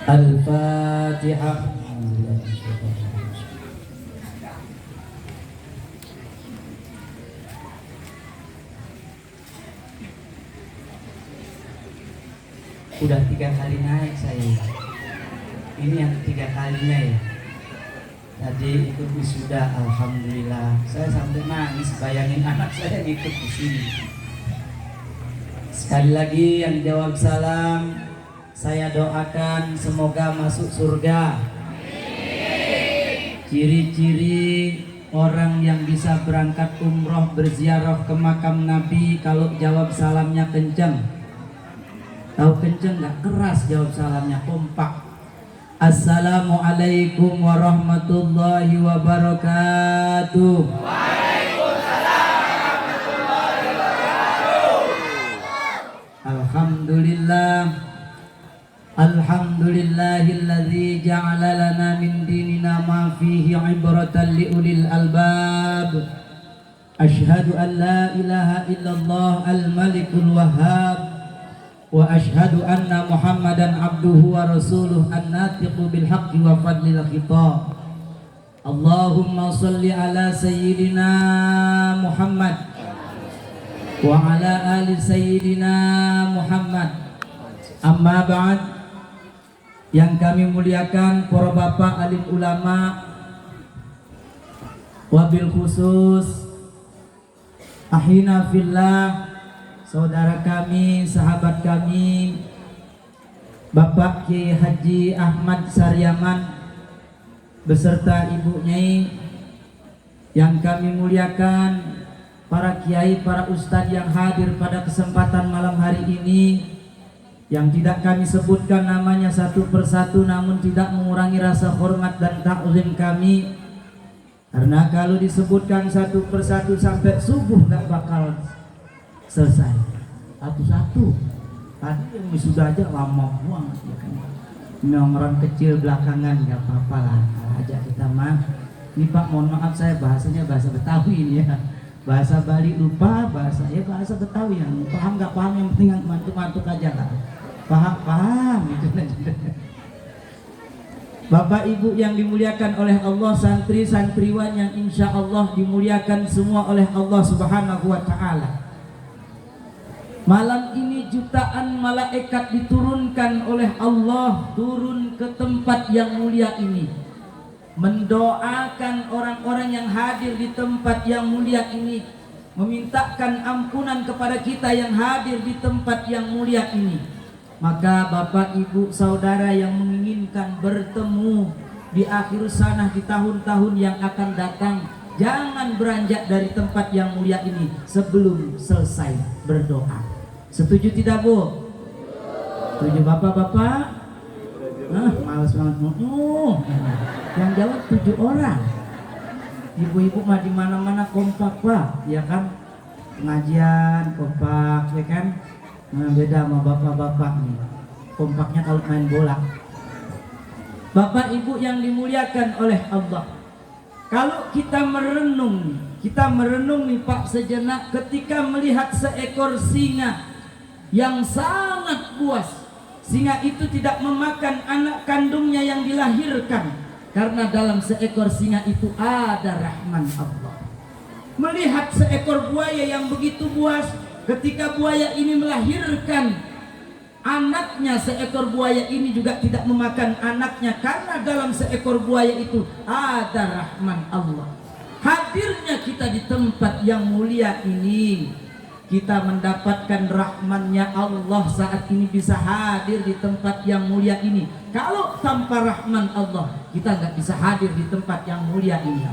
Al-Fatihah. Udah 3 kali naik saya. Ini yang 3 kalinya ya. Tadi ikut wisuda, alhamdulillah. Saya sampai nangis bayangin anak saya ikut di sini. Sekali lagi yang jawab salam, saya doakan semoga masuk surga. Ciri-ciri orang yang bisa berangkat umroh berziarah ke makam Nabi kalau jawab salamnya kenceng. Tahu kenceng nggak? Keras jawab salamnya, kompak. Assalamualaikum warahmatullahi wabarakatuh. Waalaikumsalam warahmatullahi wabarakatuh. Alhamdulillah. Alhamdulillahilladzi ja'ala lana min dinina ma fihi ibratan liulil albab. Asyhadu an la ilaha illallah al-malikul wahhab. Wa asyhadu anna Muhammadan abduhu wa rasuluh an-natiqu bil haqqi wa fadlil khitab. Allahumma shalli ala sayyidina Muhammad wa ala ali sayyidina Muhammad. Amma ba'd. Yang kami muliakan para bapak alim ulama, wabil khusus ahina fillah, saudara kami, sahabat kami, Bapak Kiai Haji Ahmad Saryaman beserta Ibu Nyai yang kami muliakan, para kiai, para ustadz yang hadir pada kesempatan malam hari ini, yang tidak kami sebutkan namanya satu persatu namun tidak mengurangi rasa hormat dan takzim kami, karena kalau disebutkan satu persatu sampai subuh gak bakal selesai satu-satu. Tadi yang sudah aja lama banget ya kan. Nomor kecil belakangan nggak apa-apa lah. Aja kita mah. Ini Pak, mohon maaf saya bahasanya bahasa Betawi ini ya. Bahasa Bali lupa, bahasa Betawi yang paham nggak paham yang penting mantuk-mantuk aja lah. Paham gitu. Bapak Ibu yang dimuliakan oleh Allah, santri santriwan yang insya Allah dimuliakan semua oleh Allah Subhanahu Wa Taala. Malam ini jutaan malaikat diturunkan oleh Allah turun ke tempat yang mulia ini, mendoakan orang-orang yang hadir di tempat yang mulia ini, memintakan ampunan kepada kita yang hadir di tempat yang mulia ini. Maka Bapak Ibu saudara yang menginginkan bertemu di akhir sana di tahun-tahun yang akan datang, jangan beranjak dari tempat yang mulia ini sebelum selesai berdoa. Setuju tidak Bu? Setuju Bapak-bapak? Males banget. Yang jawab 7 orang. Ibu-ibu mah di mana-mana kompak Pak, ya kan? Pengajian kompak, ya kan? Nah, beda sama bapak-bapak nih. Kompaknya kalau main bola. Bapak Ibu yang dimuliakan oleh Allah. Kalau kita merenung nih Pak sejenak ketika melihat seekor singa yang sangat buas. Singa itu tidak memakan anak kandungnya yang dilahirkan, karena dalam seekor singa itu ada rahman Allah. Melihat seekor buaya yang begitu buas, ketika buaya ini melahirkan anaknya, seekor buaya ini juga tidak memakan anaknya, karena dalam seekor buaya itu ada rahman Allah. Hadirnya kita di tempat yang mulia ini, kita mendapatkan rahmannya Allah saat ini bisa hadir di tempat yang mulia ini. Kalau tanpa rahman Allah, kita nggak bisa hadir di tempat yang mulia ini.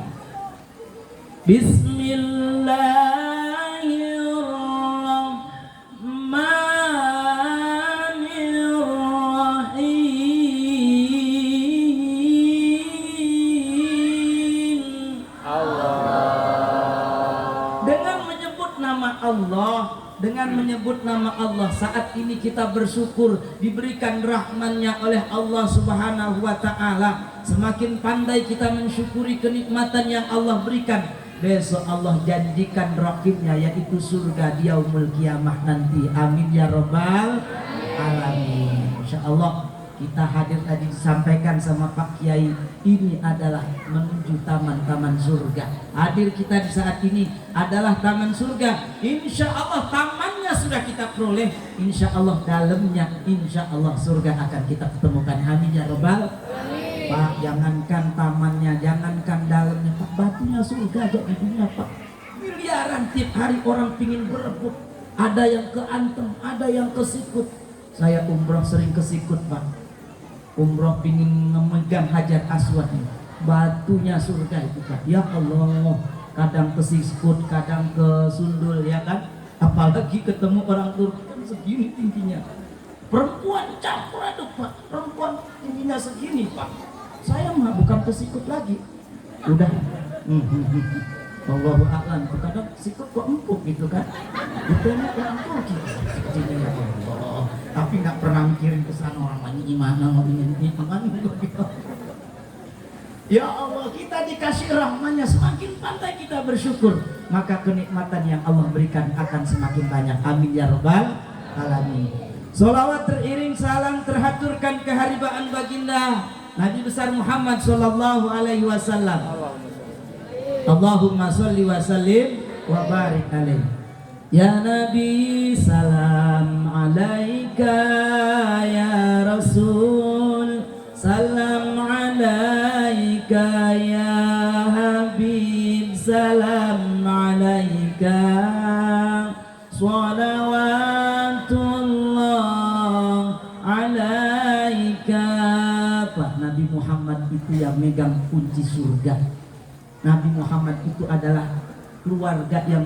Dengan menyebut nama Allah saat ini kita bersyukur diberikan rahmannya oleh Allah Subhanahu Wa Taala. Semakin pandai kita mensyukuri kenikmatan yang Allah berikan, besok Allah janjikan rakibnya yaitu surga di yaumul kiamah nanti. Amin ya rabbal alamin. Insyaallah Kita hadir tadi disampaikan sama Pak Kiai, ini adalah menuju taman-taman surga. Hadir kita di saat ini adalah taman surga. Insya Allah tamannya sudah kita peroleh, insya Allah dalamnya, insya Allah surga akan kita ketemukan. Amin ya robbal. Pak, jangankan tamannya, jangankan dalamnya, Pak, batunya surga aja di dunia, Pak. Miliaran tiap hari orang pingin berebut. Ada yang ke Antem, ada yang ke Sikut. Saya umroh sering ke Sikut, Pak. Umroh pingin memegang Hajar Aswad ini, batunya surga itu, Pak. Ya Allah, kadang ke Sikut, kadang ke Sundul, ya kan. Apalagi ketemu orang Turki kan segini tingginya. Perempuan campur aduk, Pak. Perempuan tingginya segini, Pak. Saya mah bukan ke Sikut lagi. Udah. Allahu a'lam. Kadang Sikut kok empuk gitu kan. Itu enak orang Turki. Ya Allah. Tapi nggak pernah mikirin ke sana orang lain gimana mau ini ya Allah, kita dikasih rahmatnya, semakin pandai kita bersyukur, maka kenikmatan yang Allah berikan akan semakin banyak. Amin ya rabbal alamin. Sholawat teriring salam terhaturkan keharibaan baginda Nabi besar Muhammad sallallahu alaihi wasallam. Allahumma sholli wa sallim wa barik alaihi. Ya Nabi salam alaika, ya Rasul salam alaika, ya Habib salam alaika, salawatullah alaika. Pak, Nabi Muhammad itu yang megang kunci surga. Nabi Muhammad itu adalah keluarga yang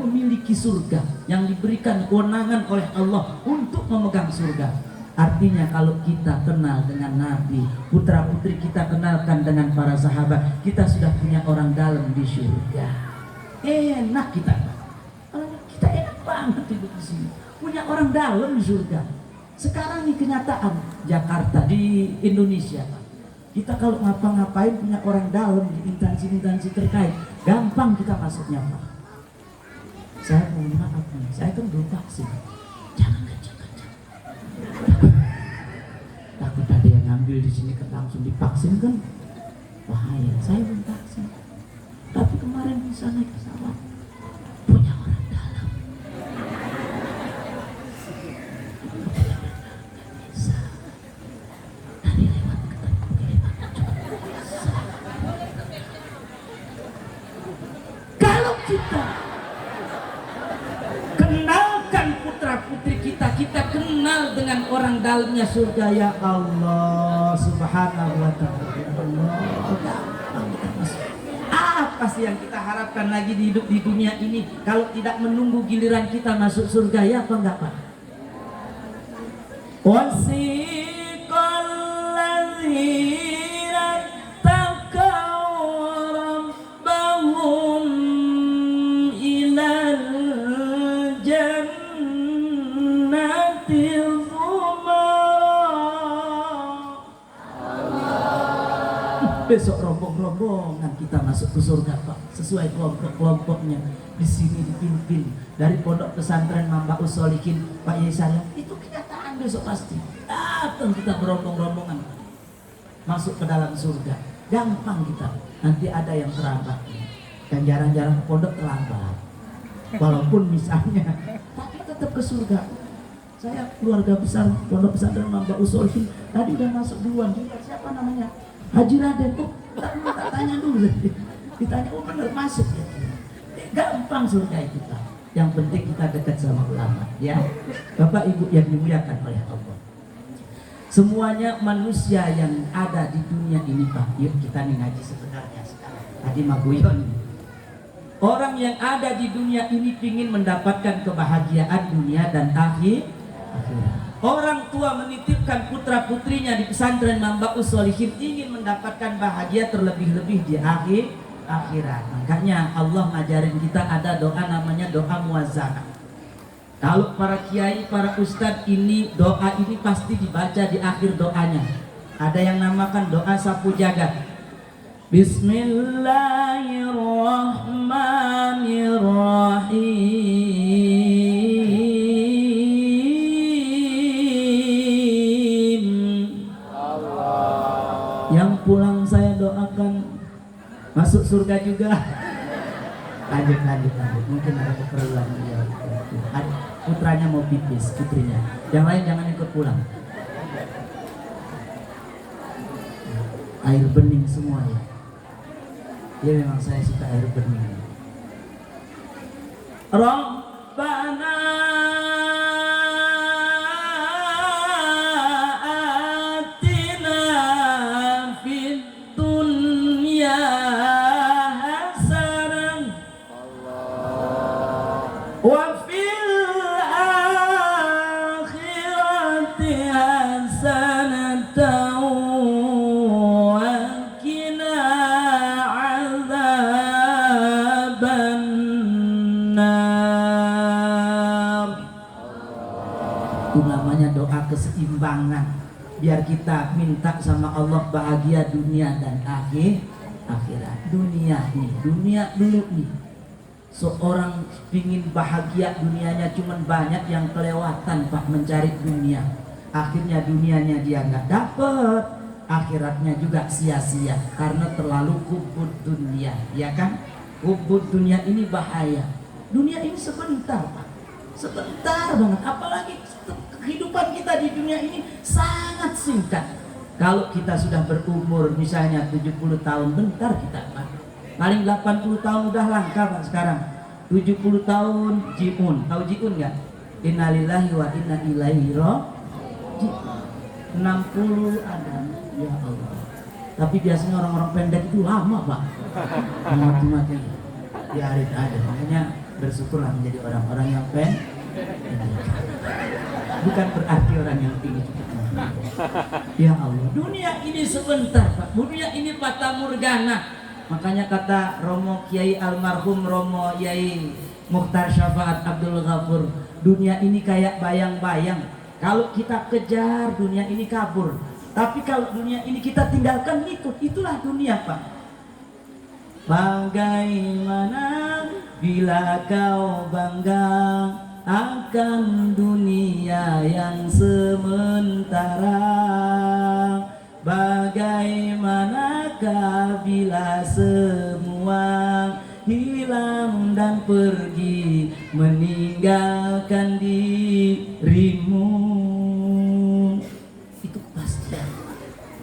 memiliki surga, yang diberikan kewenangan oleh Allah untuk memegang surga. Artinya kalau kita kenal dengan Nabi, putra putri kita kenalkan dengan para sahabat, kita sudah punya orang dalam di surga. Enak kita, kita enak banget hidup di sini, punya orang dalam di surga. Sekarang ini kenyataan Jakarta di Indonesia, Pak. Kita kalau ngapa-ngapain punya orang dalam di instansi-instansi terkait, gampang kita masuknya, Pak. Saya mohon maaf nih, saya kan belum vaksin. Jangan. Takut ada yang ngambil di sini kan langsung divaksin kan bahaya. Saya belum vaksin. Tapi kemarin bisa naik pesawat, punya orang dalam. Kita kenalkan putra putri kita, kita kenal dengan orang dalamnya surga. Ya Allah subhanahu wa ta'ala. Apa sih yang kita harapkan lagi di hidup di dunia ini kalau tidak menunggu giliran kita masuk surga, ya apa enggak, Pak? Wasiqal ladzina taqaw rabbahum besok rombong-rombongan kita masuk ke surga, Pak, sesuai kelompok-kelompoknya. Di sini dipimpin dari pondok pesantren Mambaus Sholihin Pak Yai Salam. Itu kenyataan besok pasti. Datang kita berombong-rombongan masuk ke dalam surga. Gampang kita. Nanti ada yang terlambat. Dan jarang-jarang pondok terlambat. Walaupun misalnya, tapi tetap ke surga. Saya keluarga besar pondok pesantren Mambaus Sholihin tadi udah masuk duluan. Siapa namanya? Haji Raden. Oh, tak tanya dulu. Ditanya, oh benar masuk ya. Gampang surga kita. Yang penting kita dekat sama ulama, ya. Bapak Ibu yang dimuliakan oleh Allah. Semuanya manusia yang ada di dunia ini, Pak. Yuk kita nih ngaji sebenarnya sekarang. Tadi Maguyon. Orang yang ada di dunia ini ingin mendapatkan kebahagiaan dunia dan akhirat. Orang tua menitipkan putra putrinya di pesantren Mambaus Sholihin ingin mendapatkan bahagia terlebih-lebih di akhirat. Makanya Allah ngajarin kita ada doa namanya doa muazzanah. Kalau para kiai, para ustadz ini doa ini pasti dibaca di akhir doanya. Ada yang namakan doa sapu jagat. Bismillahirrahmanirrahim. pulang saya doakan masuk surga juga. Lanjut. Mungkin ada keperluan dia. Putranya mau pipis, putrinya. Yang lain jangan ikut pulang. Air bening semua ya. Ya memang saya suka air bening. Rabbana atina fid dunya hasanah wa fil akhirati hasanatan wa qina adzabannar. Itu namanya doa keseimbangan, biar kita minta sama Allah bahagia dunia dan akhirat. Dunia dulu nih. Seorang ingin bahagia dunianya, cuman banyak yang kelewatan Pak mencari dunia. Akhirnya dunianya dia nggak dapet, akhiratnya juga sia-sia karena terlalu hubud dunia, ya kan? Hubud dunia ini bahaya. Dunia ini sebentar Pak, sebentar banget. Apalagi kehidupan kita di dunia ini sangat singkat. Kalau kita sudah berumur misalnya 70 tahun, bentar kita Pak. Paling 80 tahun udah langka Pak sekarang. 70 tahun jiun. Tahu jiun nggak? Innalillahi wa inna ilaihi raji'un. 60 ada. Ya Allah. Tapi biasanya orang-orang pendek itu lama Pak. Mati-mati. Biarin aja. Makanya bersyukurlah menjadi orang-orang yang pendek. Bukan berarti orang yang tinggi cepat. Ya Allah. Dunia ini sebentar Pak. Dunia ini fata morgana. Makanya kata Romo Kiai almarhum Romo Yai Mukhtar Syafaat Abdul Ghafur, dunia ini kayak bayang-bayang. Kalau kita kejar, dunia ini kabur. Tapi kalau dunia ini kita tinggalkan, ikut. Itulah dunia Pak. Bagaimana bila kau bangga akan dunia yang sementara? Bagaimanakah bila semua hilang dan pergi meninggalkan dirimu? Itu pasti.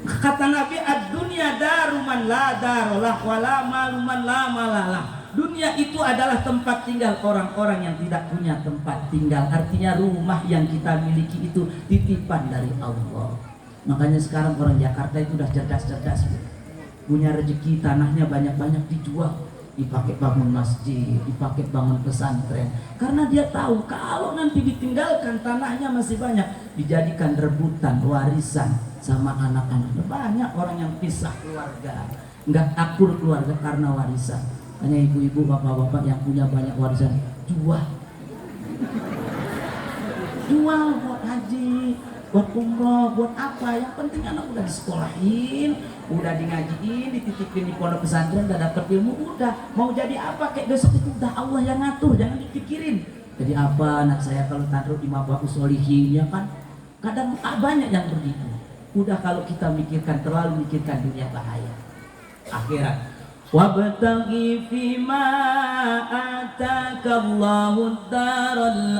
Kata Nabi, ad-dunya daruman la darolah wala maluman la malalah. Dunia itu adalah tempat tinggal orang-orang yang tidak punya tempat tinggal. Artinya rumah yang kita miliki itu titipan dari Allah. Makanya sekarang orang Jakarta itu udah cerdas-cerdas, punya rezeki, tanahnya banyak-banyak dijual, dipakai bangun masjid, dipakai bangun pesantren, karena dia tahu kalau nanti ditinggalkan tanahnya masih banyak, dijadikan rebutan warisan sama anak-anaknya. Banyak orang yang pisah keluarga, nggak akur keluarga karena warisan. Hanya ibu-ibu, bapak-bapak yang punya banyak warisan, jual buat haji, buat umroh, buat apa? Yang penting anak udah disekolahin, udah di ngajiin, dititipin di pondok pesantren, udah dapet ilmu, udah mau jadi apa kayak besok itu udah Allah yang ngatur, jangan dipikirin. Jadi apa anak saya kalau taruh di mabah usolihin, ya kan? Kadang banyak yang begitu. Udah kalau kita mikirkan, terlalu mikirkan dunia, bahaya. Akhirat. Wabtaghi fima atakallahu daral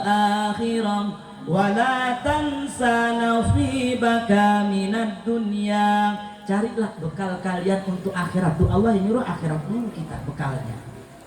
akhirah wala tansa nasibaka minad dunya. Carilah bekal kalian untuk akhirat. Tuh Allah yang nyuruh akhirat dulu kita bekalnya.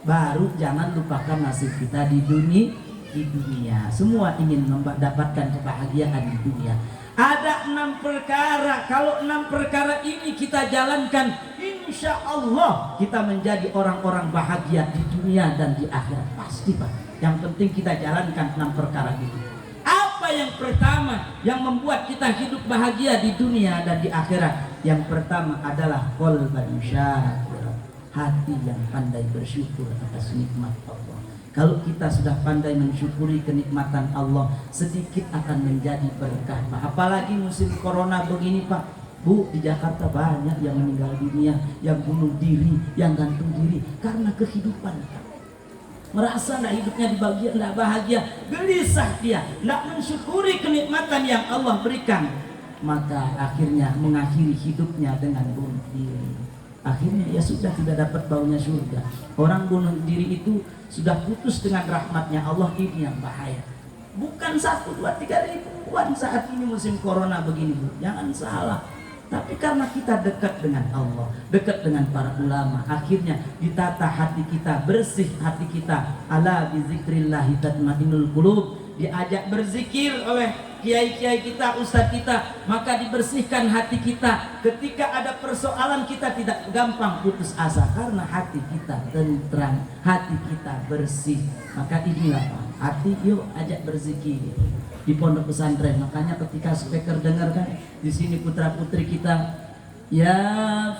Baru jangan lupakan nasib kita di dunia. Semua ingin mendapatkan kebahagiaan di dunia. Ada 6 perkara. Kalau 6 perkara ini kita jalankan, insya Allah kita menjadi orang-orang bahagia di dunia dan di akhirat. Pasti Pak. Yang penting kita jalankan 6 perkara itu. Apa yang pertama yang membuat kita hidup bahagia di dunia dan di akhirat? Yang pertama adalah qalban syakir, hati yang pandai bersyukur atas nikmat Allah. Kalau kita sudah pandai mensyukuri kenikmatan Allah, sedikit akan menjadi berkah. Apalagi musim corona begini Pak, Bu, di Jakarta banyak yang meninggal dunia, yang bunuh diri, yang gantung diri karena kehidupan. Merasa nggak hidupnya dibahagia, nggak bahagia, gelisah dia, nggak mensyukuri kenikmatan yang Allah berikan. maka akhirnya mengakhiri hidupnya dengan bunuh diri. Akhirnya ya sudah tidak dapat baunya surga. Orang bunuh diri itu sudah putus dengan rahmatnya Allah. Ini yang bahaya. Bukan 1, 2, 3 ribuan saat ini musim corona begini Bu. Jangan salah. Tapi karena kita dekat dengan Allah, dekat dengan para ulama, akhirnya ditata hati kita, bersih hati kita. Ala bizikrillahi tatmainnul qulub. Diajak berzikir oleh kiai-kiai kita, ustadz kita, maka dibersihkan hati kita. Ketika ada persoalan kita tidak gampang putus asa karena hati kita tenteram, hati kita bersih. Maka inilah Pak, hati yuk ajak berzikir di pondok pesantren. Makanya ketika speaker dengarkan di sini putra putri kita, ya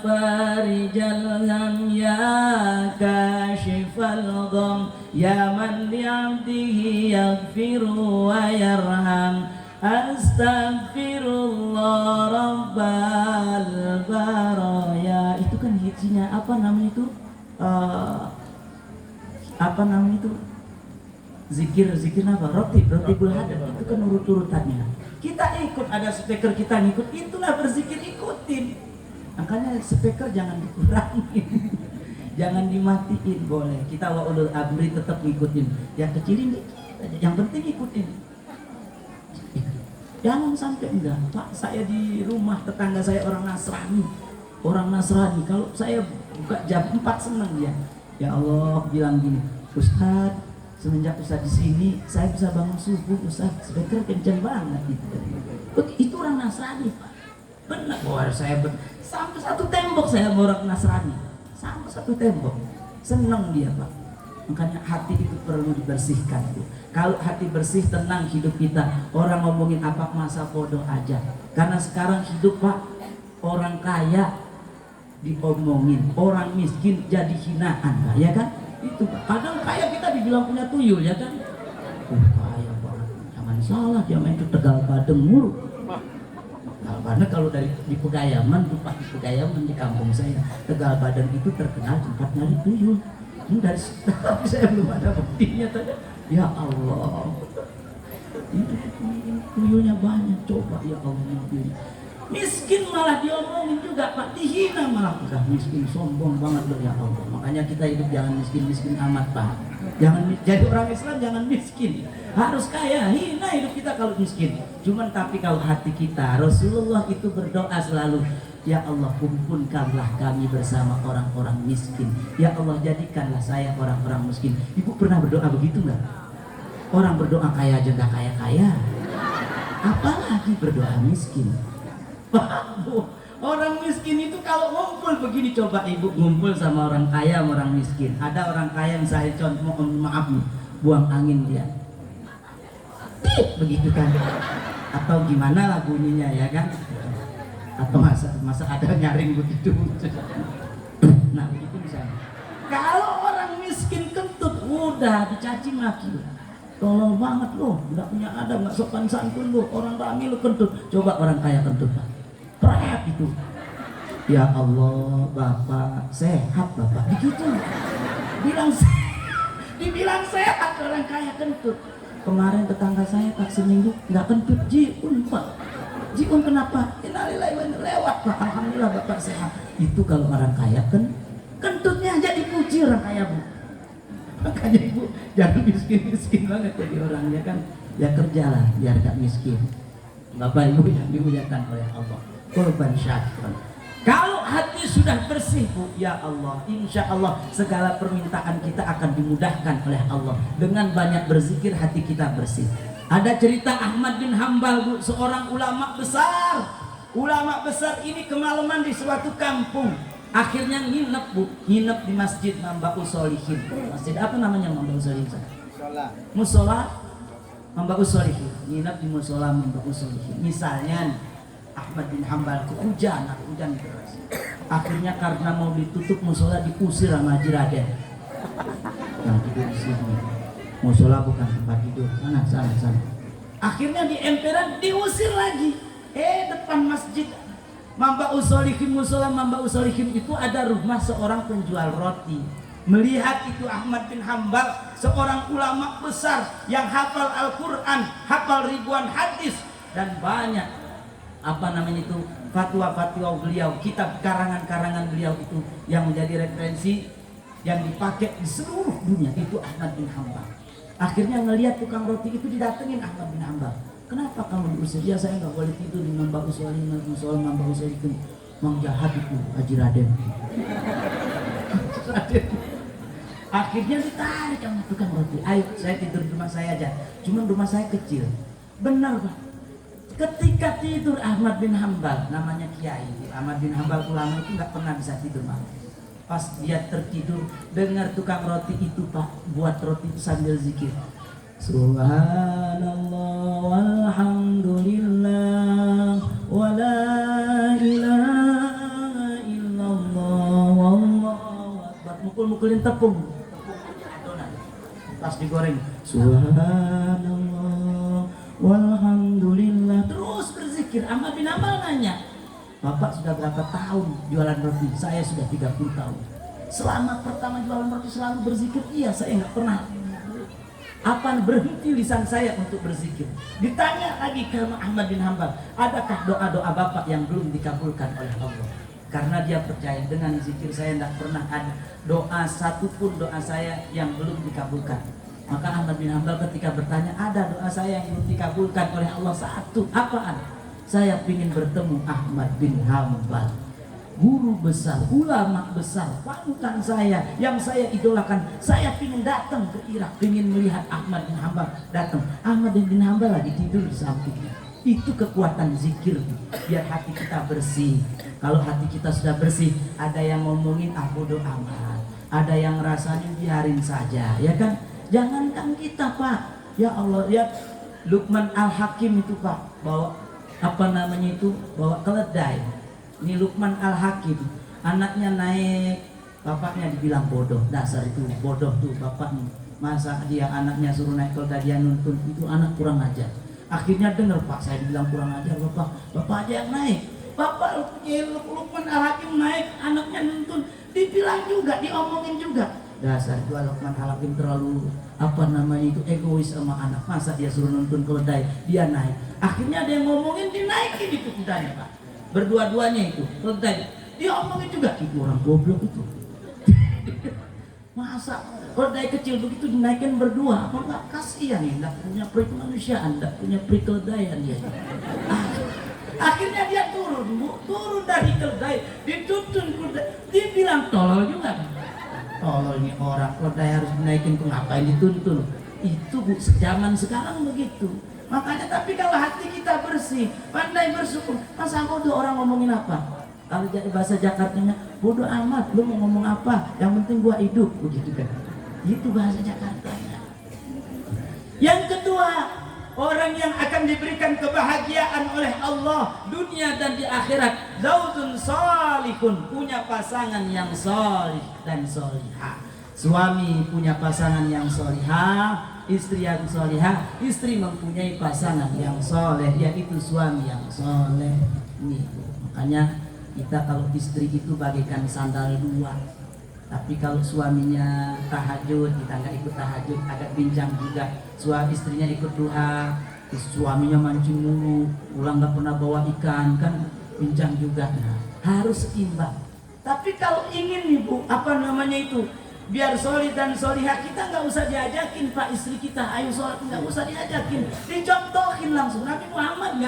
farijal gham ya kashifal gham ya man li'abdihi yaghfiru wa yarham astaghfirullah rabbal baraya. Itu kan hitsnya apa namanya itu? Apa namanya itu? Zikir apa? Roti bulhadan. Itu kan urut-urutannya. Kita ikut, ada speaker kita ngikut, itulah berzikir, ikutin. Makanya speaker jangan dikurangin. Jangan dimatiin, boleh. Kita wa ulul amri tetap ngikutin. Yang kecilin dikit, yang penting ikutin. Jangan sampai enggak. Pak, saya di rumah tetangga saya orang Nasrani. Kalau saya buka jam 4 senang dia. Ya Allah bilang gini, Ustaz, semenjak Ustaz di sini saya bisa bangun subuh, Ustaz. Speaker kenceng banget gitu. Itu orang Nasrani, Pak. Benar, saya sampai satu tembok saya sama orang Nasrani. Sampai satu tembok. Senang dia, Pak. Makanya hati itu perlu dibersihkan, Bu. Kalau hati bersih, tenang hidup kita. Orang ngomongin apa masa bodoh aja. Karena sekarang hidup, Pak, orang kaya diomongin, orang miskin jadi hinaan, Pak, ya kan? Itu Pak. Padahal kaya kita dibilang punya tuyul, ya kan? Kaya banget. Jangan salah, dia main ke Tegal Badeng mulu. Karena kalau dari di Pegayaman, tuh Pak, di Pegayaman di kampung saya, Tegal Badeng itu terkenal tempat nyari tuyul. Ini dari tapi saya belum ada buktinya tadi. Ya Allah, itu tuyulnya banyak. Coba ya Allah, miskin malah diomongin juga Pak, dihina malah. Udah miskin, sombong banget loh ya Allah. Makanya kita hidup jangan miskin-miskin amat Pak. Jangan jadi orang Islam, jangan miskin. Harus kaya, hina hidup kita kalau miskin. Cuman tapi kalau hati kita, Rasulullah itu berdoa selalu, ya Allah kumpunkanlah kami bersama orang-orang miskin. Ya Allah jadikanlah saya orang-orang miskin. Ibu pernah berdoa begitu nggak? Orang berdoa kaya aja nggak kaya-kaya, apalagi berdoa miskin. Orang miskin itu kalau ngumpul begini, coba ibu ngumpul sama orang kaya sama orang miskin. Ada orang kaya misalnya contoh, maaf nih, buang angin dia begitu kan, atau gimana lah bunyinya ya kan, atau masa ada nyaring begitu. Nah begitu misalnya. Kalau orang miskin kentut udah dicaci maki, tolong banget loh, nggak punya adab, nggak sopan santun loh, orang rame lo kentut. Coba orang kaya kentut Pak, perap itu. Ya Allah, Bapak sehat Bapak, begitu dibilang sehat orang kaya kentut. Kemarin tetangga saya Pak seminggu nggak kentut, jiun Pak. Jiun kenapa? Innalillahi wa inna ilaihi raji'un Pak. Alhamdulillah Bapak sehat. Itu kalau orang kaya kan kentutnya aja dipuji orang kaya Bu. Makanya Ibu jangan miskin-miskin banget jadi orangnya kan. Ya kerjalah biar gak miskin. Bapak Ibu yang dimuliakan oleh Allah. Korban syaitan. Kalau hati sudah bersih Bu, ya Allah, insya Allah segala permintaan kita akan dimudahkan oleh Allah. Dengan banyak berzikir hati kita bersih. Ada cerita Ahmad bin Hambal Bu, seorang ulama besar. Ulama besar ini kemalaman di suatu kampung. Akhirnya nginep Bu, nginep di masjid Mambaul Sholihin. Masjid apa namanya Mambaul Sholihin? Musola Mambaul Sholihin. Nginep di musola Mambaul Sholihin. Misalnya Ahmad bin Hambal hujan deras. Akhirnya karena mau ditutup musola diusir sama Haji Raden. Yang tidur di sini. Musola bukan tempat tidur. Sana. Akhirnya di emperan diusir lagi. Depan masjid Mambaul Sholihin, musola Mambaul Sholihin itu ada rumah seorang penjual roti. Melihat itu Ahmad bin Hambal, seorang ulama besar yang hafal Al-Quran, hafal ribuan hadis dan banyak apa namanya itu, fatwa-fatwa beliau, kitab karangan-karangan beliau itu yang menjadi referensi yang dipakai di seluruh dunia itu Ahmad bin Hambal. Akhirnya ngelihat tukang roti itu didatengin Ahmad bin Hambal. Kenapa kamu diusir? Ya saya nggak boleh tidur di Mbah Uswali itu. Mang jahat itu Haji Raden. Akhirnya ditarik sama tukang roti. Ayo saya tidur di rumah saya aja. Cuma rumah saya kecil. Benar Pak. Ketika tidur Ahmad bin Hambal, namanya Kiai Ahmad bin Hambal ulama itu nggak pernah bisa tidur malam. Pas dia tertidur, dengar tukang roti itu Pak buat roti itu sambil zikir. Subhanallah walhamdulillah wa la ilaha illallah wallahu akbar. Mukul-mukulin tepung adonan. Pas digoreng Subhanallah walhamdulillah, terus berzikir. Ahmad bin Hambal nanya, Bapak sudah berapa tahun jualan roti? Saya sudah 30 tahun. Selama pertama jualan roti selalu berzikir? Iya, saya nggak pernah. Apa berhenti lisan saya untuk berzikir? Ditanya lagi ke Ahmad bin Hambal, adakah doa-doa Bapak yang belum dikabulkan oleh Allah? Karena dia percaya dengan zikir saya tidak pernah ada doa satupun doa saya yang belum dikabulkan. Maka Ahmad bin Hambal ketika bertanya, ada doa saya yang belum dikabulkan oleh Allah satu, apaan? Saya ingin bertemu Ahmad bin Hambal, guru besar, ulama besar, panutan saya yang saya idolakan. Saya ingin datang ke Irak, ingin melihat Ahmad bin Hambal datang. Ahmad bin Hambal lagi tidur di sampingnya. Itu kekuatan zikir, biar hati kita bersih. Kalau hati kita sudah bersih, ada yang ngomongin bodo amat, ada yang rasanya biarin saja, ya kan? Jangankan kita Pak, ya Allah, lihat Luqman Al-Hakim itu Pak, bawa apa namanya itu, bawa keledai. Ini Luqman Al-Hakim, anaknya naik, bapaknya dibilang bodoh. Dasar itu bodoh tuh bapaknya. Masa dia anaknya suruh naik keledai dia nuntun, itu anak kurang ajar. Akhirnya dengar Pak, saya dibilang kurang ajar bapak aja yang naik. Bapak Luqman Al-Hakim naik, anaknya nuntun, dibilang juga, diomongin juga. Dasar itu Luqman Al-Hakim terlalu apa namanya itu egois sama anak. Masa dia suruh nuntun keledai, dia naik. Akhirnya ada yang ngomongin, dinaikin itu kudanya Pak. Berdua-duanya itu keledai, dia omongin juga, itu orang goblok itu. Masa keledai kecil begitu dinaikin berdua, apa nggak kasihan ya? Nggak punya peri kemanusiaan, nggak punya peri keledaian dia. Akhirnya dia turun dari keledai, dituntun keledai, dibilang tolol juga. Tolol ini orang, keledai harus dinaikin, ngapain dituntun? Itu Bu, zaman sekarang begitu. Makanya tapi kalau hati kita bersih, pandai bersyukur, masa bodoh orang ngomongin apa? Kalau jadi bahasa Jakartanya, bodoh amat, lu mau ngomong apa? Yang penting gua hidup, begitu kan? Itu bahasa Jakartanya. Yang kedua, orang yang akan diberikan kebahagiaan oleh Allah dunia dan di akhirat, zaujun salihun, punya pasangan yang salih dan salihah. Suami punya pasangan yang salihah, istri yang salihah, istri mempunyai pasangan yang soleh, yaitu suami yang soleh. Nih, makanya kita kalau istri itu bagaikan sandal dua. Tapi kalau suaminya tahajud, kita nggak ikut tahajud, agak bincang juga. Suami istrinya ikut duha, suaminya mancing mulu, pulang nggak pernah bawa ikan, kan bincang juga. Nah, harus seimbang. Tapi kalau ingin nih Bu, apa namanya itu, biar solih dan solihah, kita nggak usah diajakin Pak istri kita, ayo sholat, nggak usah diajakin, dicontohin langsung. Nabi Muhammad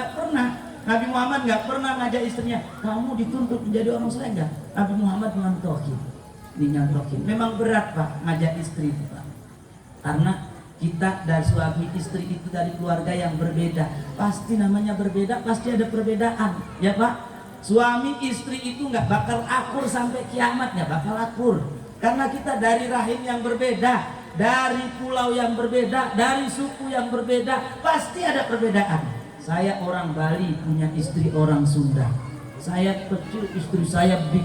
nggak pernah ngajak istrinya, kamu dituntut menjadi orang soleh nggak? Nabi Muhammad nyontohin. Memang berat Pak ngajak istri itu Pak, karena kita dari suami istri itu dari keluarga yang berbeda, pasti namanya berbeda, pasti ada perbedaan ya Pak. Suami istri itu nggak bakal akur sampai kiamat, nggak bakal akur, karena kita dari rahim yang berbeda, dari pulau yang berbeda, dari suku yang berbeda, pasti ada perbedaan. Saya orang Bali punya istri orang Sunda, saya kecil istri saya big,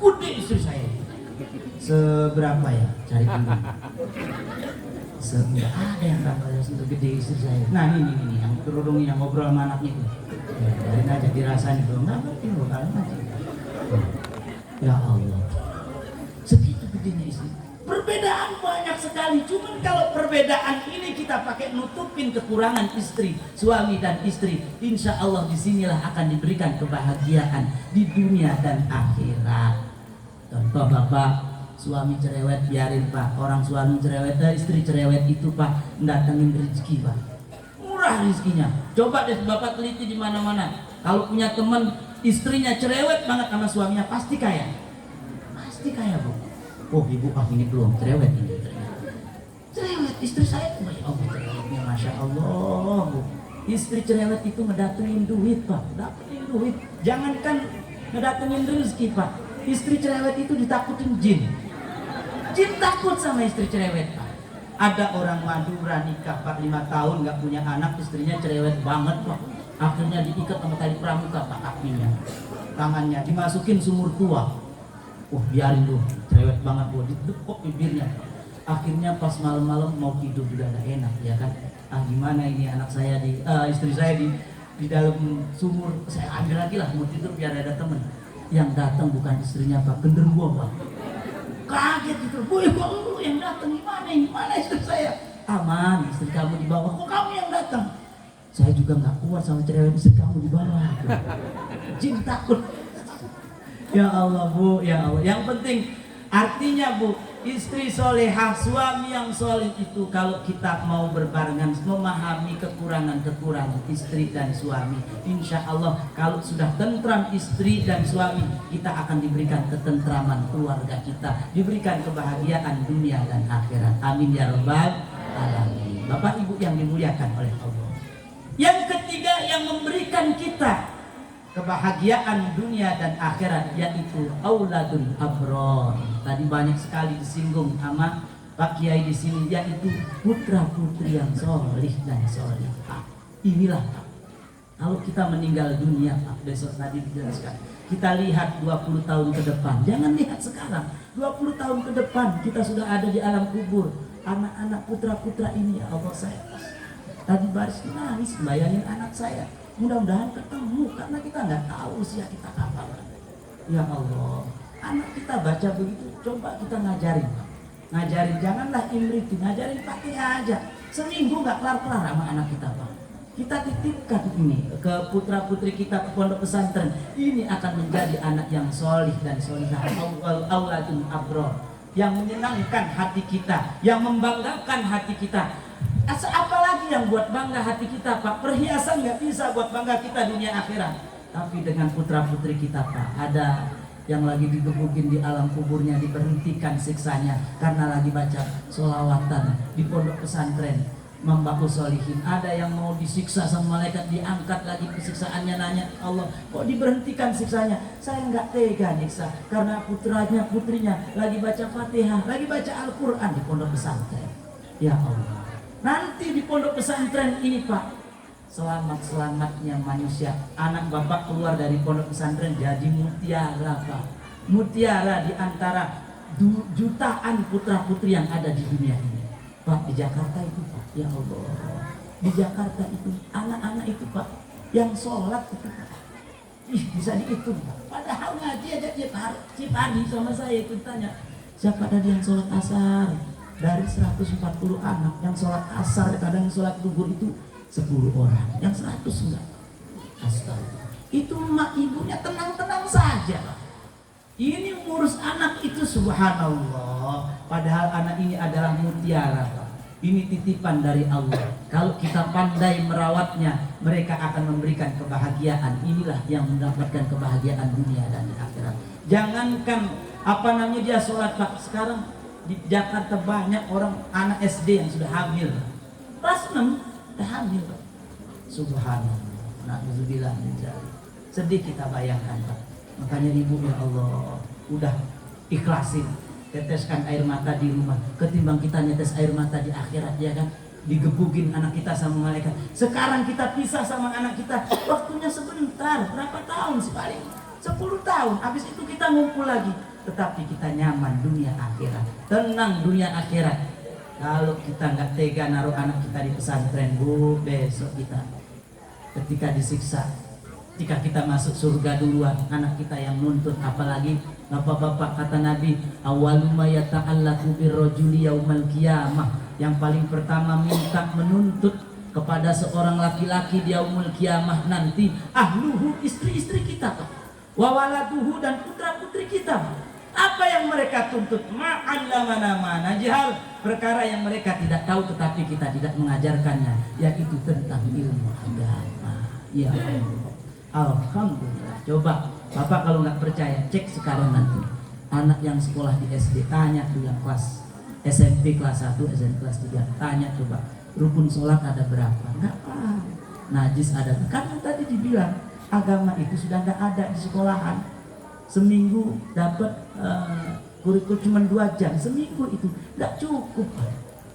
gede istri saya. Seberapa ya? Cari dulu. Enggak ada yang kapalnya untuk gede istri saya. Nah ini yang kerudung yang ngobrol sama anaknya itu. Kalian aja dirasain itu, nggak ngerti loh kalian aja. Ya Allah, segitu gedenya istri. Perbedaan banyak sekali. Cuman kalau perbedaan ini kita pakai nutupin kekurangan istri, suami dan istri, insya Allah disinilah akan diberikan kebahagiaan di dunia dan akhirat. Contoh bapak, suami cerewet biarin pak. Orang suami cerewet, istri cerewet itu pak, datengin rezeki pak. Murah rezekinya. Coba deh bapak teliti di mana-mana. Kalau punya teman istrinya cerewet banget sama suaminya, pasti kaya. Pasti kaya bu. Oh ibu, ini belum cerewet ini. Cerewet istri saya, oh cerewetnya masya Allah bu. Istri cerewet itu ngedatengin duit pak, datengin duit. Jangankan ngedatengin rezeki pak, istri cerewet itu ditakutin jin. Jin takut sama istri cerewet pak. Ada orang Madura nikah pak 5 tahun nggak punya anak, istrinya cerewet banget pak. Akhirnya diikat sama tali pramuka pak kakinya, tangannya dimasukin sumur tua. Biarin tuh, cerewet banget bu, didekok bibirnya. Akhirnya pas malam-malam mau tidur juga gak enak ya kan. Gimana ini anak saya istri saya di dalam sumur, saya ambil lagi lah mau tidur biar ada temen. Yang datang bukan istrinya pak, genderuwo pak. Kaget itu, bu lu yang datang gimana ini, mana istri saya? Aman, istri kamu di bawah, kok kamu yang datang? Saya juga nggak kuat sama cerewet istri kamu di bawah. Jin takut. Ya Allah bu, ya Allah. Yang penting artinya bu, istri solehah, suami yang soleh itu kalau kita mau berbarengan memahami kekurangan-kekurangan istri dan suami, insya Allah kalau sudah tentram istri dan suami, kita akan diberikan ketentraman keluarga kita, diberikan kebahagiaan dunia dan akhirat. Amin ya rabbal alamin. Bapak ibu yang dimuliakan oleh Allah. Yang ketiga yang memberikan kita kebahagiaan dunia dan akhirat yaitu auladul abrar. Tadi banyak sekali disinggung sama Pak Kiai di sini, yaitu putra putri yang solih dan solihah. Inilah Pak, kalau kita meninggal dunia Pak, besok tadi dijelaskan, kita lihat 20 tahun ke depan, jangan lihat sekarang. 20 tahun ke depan kita sudah ada di alam kubur. Anak-anak putra putra ini, ya Allah, saya tadi baris nangis bayangin anak saya. Mudah-mudahan ketemu, karena kita nggak tahu usia kita kapan. Ya Allah, anak kita baca begitu, coba kita ngajarin. Janganlah imriti, ngajarin pakai aja. Seminggu nggak kelar-kelar sama anak kita Pak. Kita titipkan ini ke putra putri kita, ke pondok pesantren. Ini akan menjadi anak yang solih dan solihah, auladul abrar, yang menyenangkan hati kita, yang membanggakan hati kita. Apalagi yang buat bangga hati kita Pak? Perhiasan nggak bisa buat bangga kita dunia akhirat. Tapi dengan putra putri kita Pak, ada yang lagi digebukin di alam kuburnya, diberhentikan siksanya karena lagi baca sholawatan di pondok pesantren Mambaku Solihin. Ada yang mau disiksa sama malaikat, diangkat lagi kesiksaannya, nanya Allah, kok diberhentikan siksanya? Saya nggak tega nyiksa karena putrinya lagi baca Fatihah, lagi baca Al-Quran di pondok pesantren. Ya Allah, nanti di pondok pesantren ini Pak, selamat-selamatnya manusia, anak bapak keluar dari pondok pesantren jadi mutiara Pak. Mutiara di antara jutaan putra putri yang ada di dunia ini Pak. Di Jakarta itu Pak, ya Allah, di Jakarta itu anak-anak itu Pak yang sholat itu Pak, bisa dihitung Pak. Padahal ngaji aja tiap hari sama saya itu tanya, siapa tadi yang sholat asar? Dari 140 anak yang sholat asar, kadang sholat zuhur itu 10 orang, yang 100 enggak. Astaga, itu emak ibunya tenang-tenang saja. Ini ngurus anak itu subhanallah. Padahal anak ini adalah mutiara Pak. Ini titipan dari Allah. Kalau kita pandai merawatnya, mereka akan memberikan kebahagiaan. Inilah yang mendapatkan kebahagiaan dunia dan di akhirat. Jangankan dia sholat Pak. Sekarang di Jakarta banyak orang anak SD yang sudah hamil. Kelas 6 sudah hamil Pak. Subhanallah. Na'udzubillah min dzalik. Sedih kita bayangkan Pak. Makanya ibu, ya Allah, udah ikhlasin, teteskan air mata di rumah ketimbang kita nyetes air mata di akhirat, ya kan? Digebukin anak kita sama malaikat. Sekarang kita pisah sama anak kita, waktunya sebentar, berapa tahun sih, paling 10 tahun. Habis itu kita ngumpul lagi. Tetapi kita nyaman dunia akhirat, tenang dunia akhirat. Kalau kita nggak tega naruh anak kita di pesantren Bu, besok kita ketika disiksa Jika kita masuk surga duluan, anak kita yang nuntut. Apalagi bapak-bapak, kata Nabi, awaluma yata'allaku birrajuli yaumal qiyamah, yang paling pertama minta menuntut kepada seorang laki-laki di yaumul qiyamah nanti, ahluhu, istri-istri kita, wa waladuhu, dan putra-putri kita. Apa yang mereka tuntut? Ma'allamana jahal, perkara yang mereka tidak tahu tetapi kita tidak mengajarkannya, yaitu tentang ilmu agama. Ya Allah, alhamdulillah. Coba Bapak kalau nggak percaya, cek sekarang nanti anak yang sekolah di SD, tanya tuh yang kelas SMP kelas 1, SMP kelas 3, tanya coba rukun sholat ada berapa? Nggak paham. Najis ada, kan tadi dibilang agama itu sudah nggak ada di sekolahan. Seminggu dapat kurikulum cuma 2 jam, seminggu itu nggak cukup.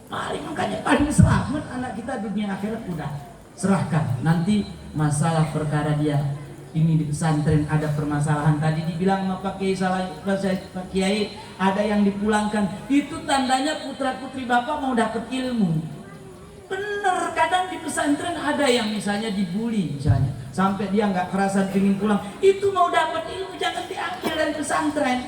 Makanya paling selamat anak kita dunia akhirat udah serahkan. Nanti masalah perkara dia ini di pesantren ada permasalahan, tadi dibilang sama Pak Kiai ada yang dipulangkan, itu tandanya putra putri Bapak mau dapat ilmu. Bener, kadang di pesantren ada yang misalnya dibully misalnya sampai dia nggak kerasan pingin pulang, itu mau dapat ilmu, jangan diambil dari pesantren.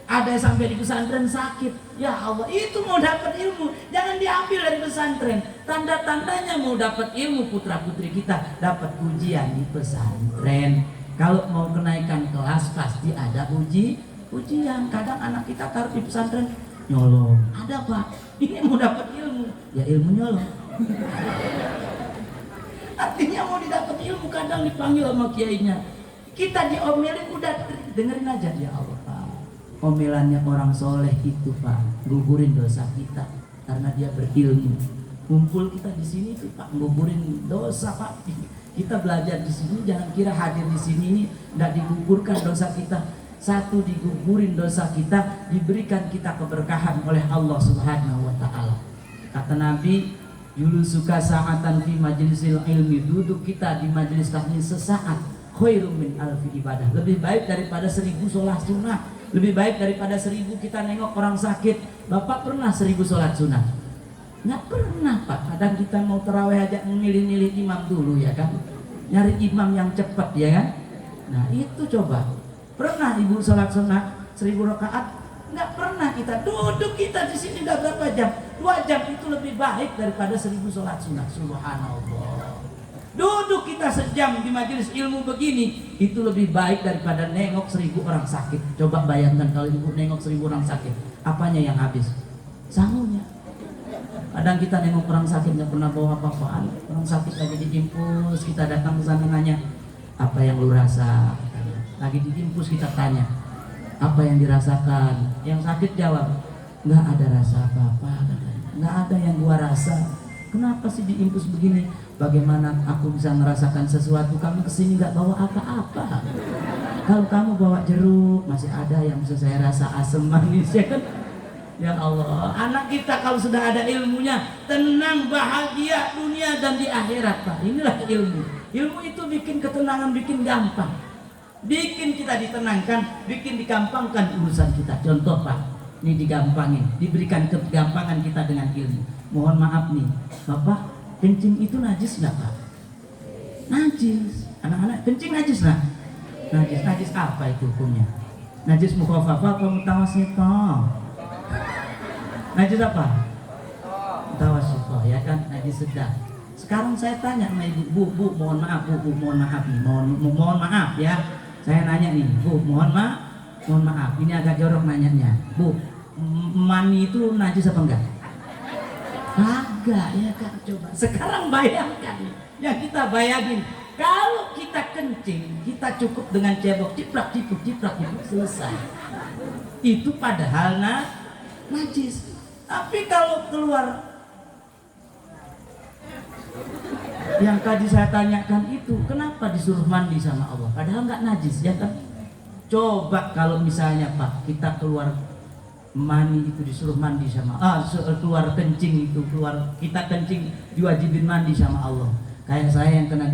Ada yang sampai di pesantren sakit, ya Allah, itu mau dapat ilmu, jangan diambil dari pesantren. Tanda-tandanya mau dapat ilmu, putra putri kita dapat ujian di pesantren. Kalau mau kenaikan kelas pasti ada ujian. Kadang anak kita taruh di pesantren nyolong, ada Pak, ini mau dapat ilmu, ya ilmu nyolong. Artinya mau didapat ilmu kadang dipanggil sama kiainya, kita diomelin udah dengerin aja. Ya Allah Pak, omelannya orang soleh itu Pak gugurin dosa kita karena dia berilmu. Kumpul kita di sini tuh Pak gugurin dosa Pak. Kita belajar di sini, jangan kira hadir di sini ini nggak digugurkan dosa kita. Satu, digugurin dosa kita, diberikan kita keberkahan oleh Allah Subhanahu wa Ta'ala. Kata Nabi, Yulu suka sa'atan fi majlisil ilmi, duduk kita di majelis taklim sesaat, khairum min alfi ibadah, lebih baik daripada 1000 sholat sunnah, lebih baik daripada 1000 kita nengok orang sakit. Bapak pernah 1000 sholat sunnah? Nggak pernah Pak. Kadang kita mau terawih aja memilih-milih imam dulu ya kan, nyari imam yang cepat ya kan. Nah itu coba, pernah ibu sholat sunnah 1000 rakaat? Nggak pernah. Kita duduk kita di sini udah berapa jam? 2 jam itu lebih baik daripada 1000 sholat sunnah. Subhanallah. Duduk kita sejam di majelis ilmu begini, itu lebih baik daripada nengok 1000 orang sakit. Coba bayangkan kalau ibu nengok 1000 orang sakit, apanya yang habis? Sangunya. Kadang kita nengok orang sakit nggak pernah bawa apa-apaan. Orang sakit lagi diimpus, kita datang ke sana nanya, apa yang lu rasa? Lagi diimpus kita tanya, apa yang dirasakan? Yang sakit jawab, nggak ada rasa apa-apa, nggak ada yang gua rasa. Kenapa sih diimpus begini? Bagaimana aku bisa merasakan sesuatu? Kamu kesini nggak bawa apa-apa. Kalau kamu bawa jeruk, masih ada yang bisa saya rasa, asam manis ya kan? Ya Allah, anak kita kalau sudah ada ilmunya, tenang, bahagia dunia dan di akhirat Pak. Inilah ilmu. Ilmu itu bikin ketenangan, bikin gampang, bikin kita ditenangkan, bikin digampangkan urusan kita. Contoh Pak, ini digampangin, diberikan kegampangan kita dengan ilmu. Mohon maaf nih Bapak, kencing itu najis nggak Pak? Najis. Anak-anak kencing najis nggak? Najis. Najis apa itu hukumnya? Najis mukhafafah atau mutawassithah? Najis apa? Mutawassithah ya kan, najis sedang. Sekarang saya tanya sama ibu, bu, mohon maaf bu, mohon maaf nih, mohon maaf ya. Saya nanya nih, bu, mohon maaf, ini agak jorok nanyanya, bu, mani itu najis apa enggak? Agak ya kan, coba. Sekarang bayangkan, ya kita bayangin, kalau kita kencing, kita cukup dengan cebok, ciplak, selesai. Itu padahal najis. Tapi kalau keluar yang tadi saya tanyakan itu, kenapa disuruh mandi sama Allah? Padahal nggak najis ya kan? Coba kalau misalnya Pak, kita keluar mani itu disuruh mandi sama keluar kencing itu, kita kencing diwajibin mandi sama Allah. Kayak saya yang kena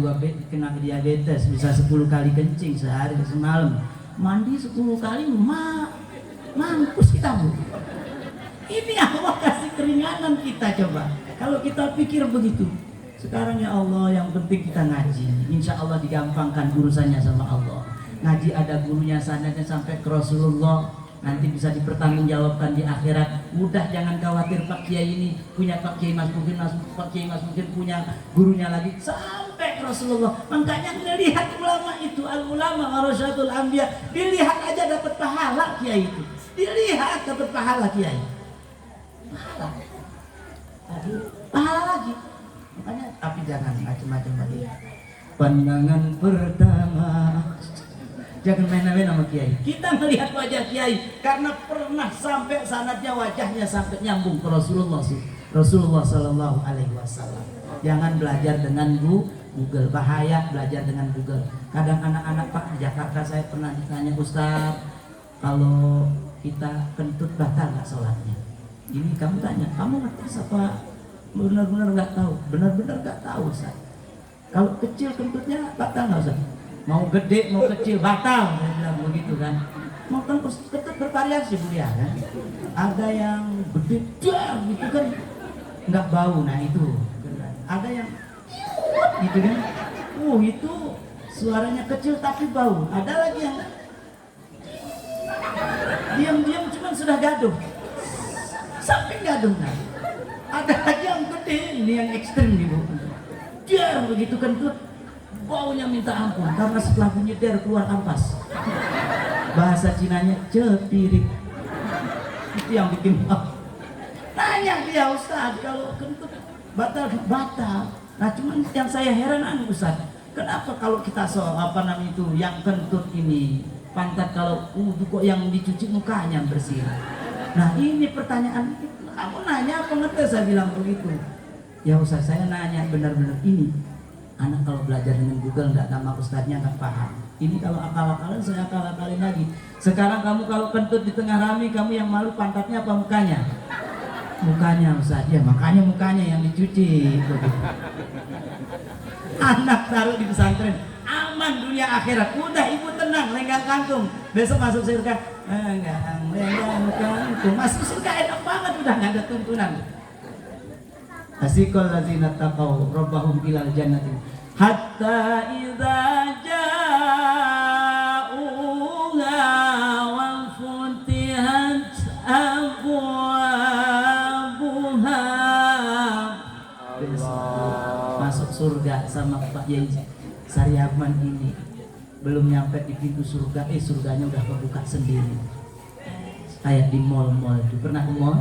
diabetes bisa 10 kali kencing sehari semalam, mandi 10 kali mampus kita bu. Ini Allah kasih keringanan kita. Coba kalau kita pikir begitu, Sekarang ya Allah, yang penting kita ngaji. Insya Allah digampangkan urusannya sama Allah. Ngaji ada gurunya, sanadnya sampai ke Rasulullah. Nanti bisa dipertanggungjawabkan di akhirat. Udah, jangan khawatir Pak Kiai ini punya Pak Kiai Mas Mungkin, Pak Kiai Mas Mungkin punya gurunya lagi sampai ke Rasulullah. Makanya melihat ulama itu, al ulama warasatul anbiya, dilihat aja dapat pahala kiai itu. Dilihat dapat pahala kiai. Pahala. Aduh, pahala lagi. Makanya tapi jangan macam-macam lagi. Pandangan pertama, jangan main-main sama kiai. Kita melihat wajah kiai karena pernah sampai sanadnya, wajahnya sampai nyambung ke Rasulullah Sallallahu Alaihi Wasallam. Jangan belajar dengan Google, bahaya belajar dengan Google. Kadang anak-anak Pak di Jakarta saya pernah ditanya, Ustaz, kalau kita kentut batal nggak sholatnya? Ini kamu tanya, kamu ngetes apa? Benar-benar nggak tahu, benar-benar nggak tahu Ustaz. Kalau kecil kentutnya batal nggak Ustaz? Mau gede mau kecil batal, saya bilang begitu kan. Mau kan kentut bervariasi Bu ya kan. Ada yang gede dar gitu kan nggak bau, nah itu. Ada yang gitu kan, itu suaranya kecil tapi bau. Ada lagi yang diam-diam cuman sudah gaduh sampai gaduh kan. Ada lagi yang gede, ini yang ekstrim nih Bu. Dar begitu kentut, baunya minta ampun karena setelah bunyi der keluar ampas. Bahasa Cinanya cepirik. Itu yang bikin nanya dia, Ustaz, kalau kentut batal. Nah cuman yang saya heran Ustaz, kenapa kalau kita itu yang kentut ini pantat, kalau kok yang dicuci mukanya bersih. Nah ini pertanyaan, kamu nanya apa ngetes? Saya bilang begitu. Ya Ustaz, saya nanya benar-benar ini. Anak kalau belajar dengan Google nggak sama ustadznya nggak paham. Ini kalau akal-akalan saya akal-akalin lagi. Sekarang kamu kalau kentut di tengah rami, kamu yang malu pantatnya apa mukanya? Mukanya Ustaz. Ya makanya mukanya yang dicuci. Anak taruh di pesantren, aman dunia akhirat. Udah ibu tenang, lenggang kantung. Besok masuk surga, lenggang kantung. Masuk surga enak banget, udah nggak ada tuntunan. Asikol lazina taqaw rabbahum ilal jannati hatta idza ja'uha wal futihat abwabuha. Masuk surga sama Pak Yai Saryaman ini, belum nyampe di pintu surga, surganya udah kebuka sendiri. Kayak di mall-mall itu. Pernah ke mall?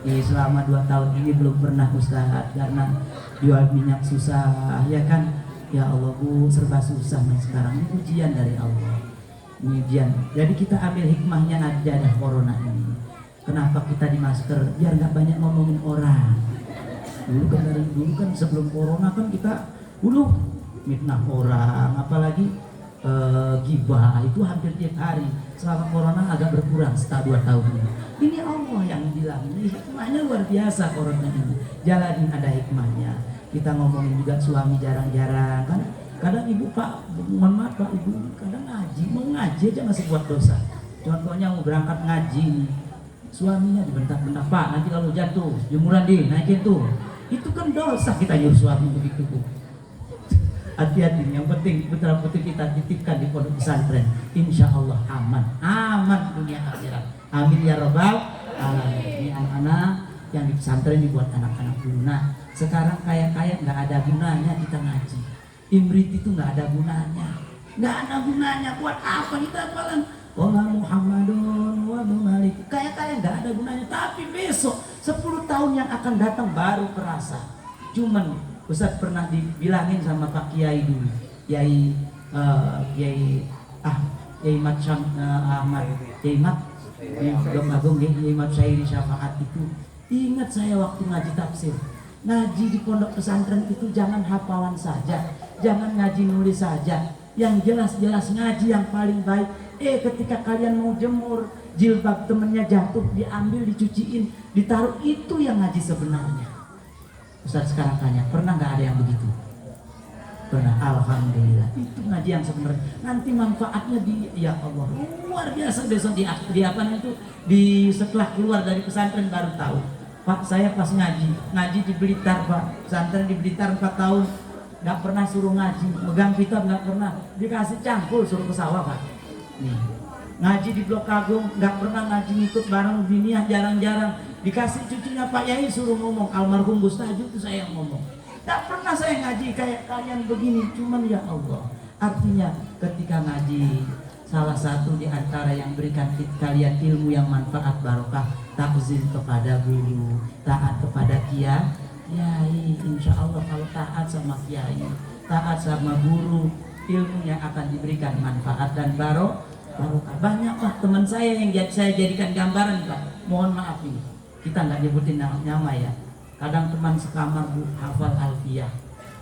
Selama 2 tahun ini belum pernah Ustaz, karena jual minyak susah ya kan. Ya Allah Bu, serba susah nih sekarang. Ini ujian dari Allah, ini ujian. Jadi kita ambil hikmahnya aja dah corona ini. Kenapa kita di masker? Biar nggak banyak ngomongin orang. Dulu kan sebelum corona kan kita dulu mitnah orang, apalagi gibah itu hampir tiap hari. Selama corona agak berkurang setelah 2 tahun ini. Ini Allah yang bilang, ini hikmahnya luar biasa corona ini. Jalanin, ada hikmahnya. Kita ngomongin juga suami jarang-jarang kan. Kadang ibu Pak, mohon maaf Pak, ibu kadang ngaji, mau ngaji aja masih buat dosa. Contohnya mau berangkat ngaji nih, suaminya dibentak-bentak, Pak nanti kalau jatuh jemuran naikin tuh. Itu kan dosa kita nyuruh suami begitu Bu. Hati-hati, yang penting putra-putri kita titipkan di pondok pesantren, insya Allah aman dunia akhirat. Amin ya rabbal alamin. Ini anak-anak yang di pesantren dibuat anak-anak dulu. Nah sekarang kaya-kaya nggak ada gunanya kita ngaji. Imrit itu nggak ada gunanya, buat apa kita hafalan Wala Muhammadun wa Malik. Kaya-kaya nggak ada gunanya, tapi besok 10 tahun yang akan datang baru terasa. Cuman Ustaz pernah dibilangin sama Pak Kiai dulu, Kiai Mat Ahmad, Kiai Mat Dom Agung, Kiai Mat Syairi Syafaat itu. Ingat saya waktu ngaji tafsir, ngaji di pondok pesantren itu jangan hafalan saja, jangan ngaji nulis saja, yang jelas-jelas ngaji yang paling baik. Ketika kalian mau jemur, jilbab temennya jatuh, diambil, dicuciin, ditaruh, itu yang ngaji sebenarnya. Ustaz sekarang tanya, pernah nggak ada yang begitu? Pernah, alhamdulillah. Itu ngaji yang sebenarnya. Nanti manfaatnya ya Allah luar biasa. Besok di apa itu, di setelah keluar dari pesantren baru tahu Pak, saya pas ngaji di Blitar Pak, pesantren di Blitar 4 tahun, nggak pernah suruh ngaji, megang kitab nggak pernah, dikasih cangkul suruh ke sawah Pak. Nih, ngaji di Blok Agung nggak pernah ngaji ngikut bareng biniah, jarang-jarang, dikasih cucunya Pak Yai suruh ngomong, almarhum Gus Tajud itu saya yang ngomong. Nggak pernah saya ngaji kayak kalian begini, cuman ya Allah, artinya ketika ngaji, salah satu di antara yang berikan kalian ilmu yang manfaat barokah, takzim kepada guru, taat kepada kiai. Insya Allah kalau taat sama kiai, taat sama guru, ilmunya akan diberikan manfaat dan barokah. Banyak Pak teman saya yang saya jadikan gambaran Pak. Mohon maaf ini, kita nggak nyebutin nama ya. Kadang teman sekamar Bu hafal Alfiyah.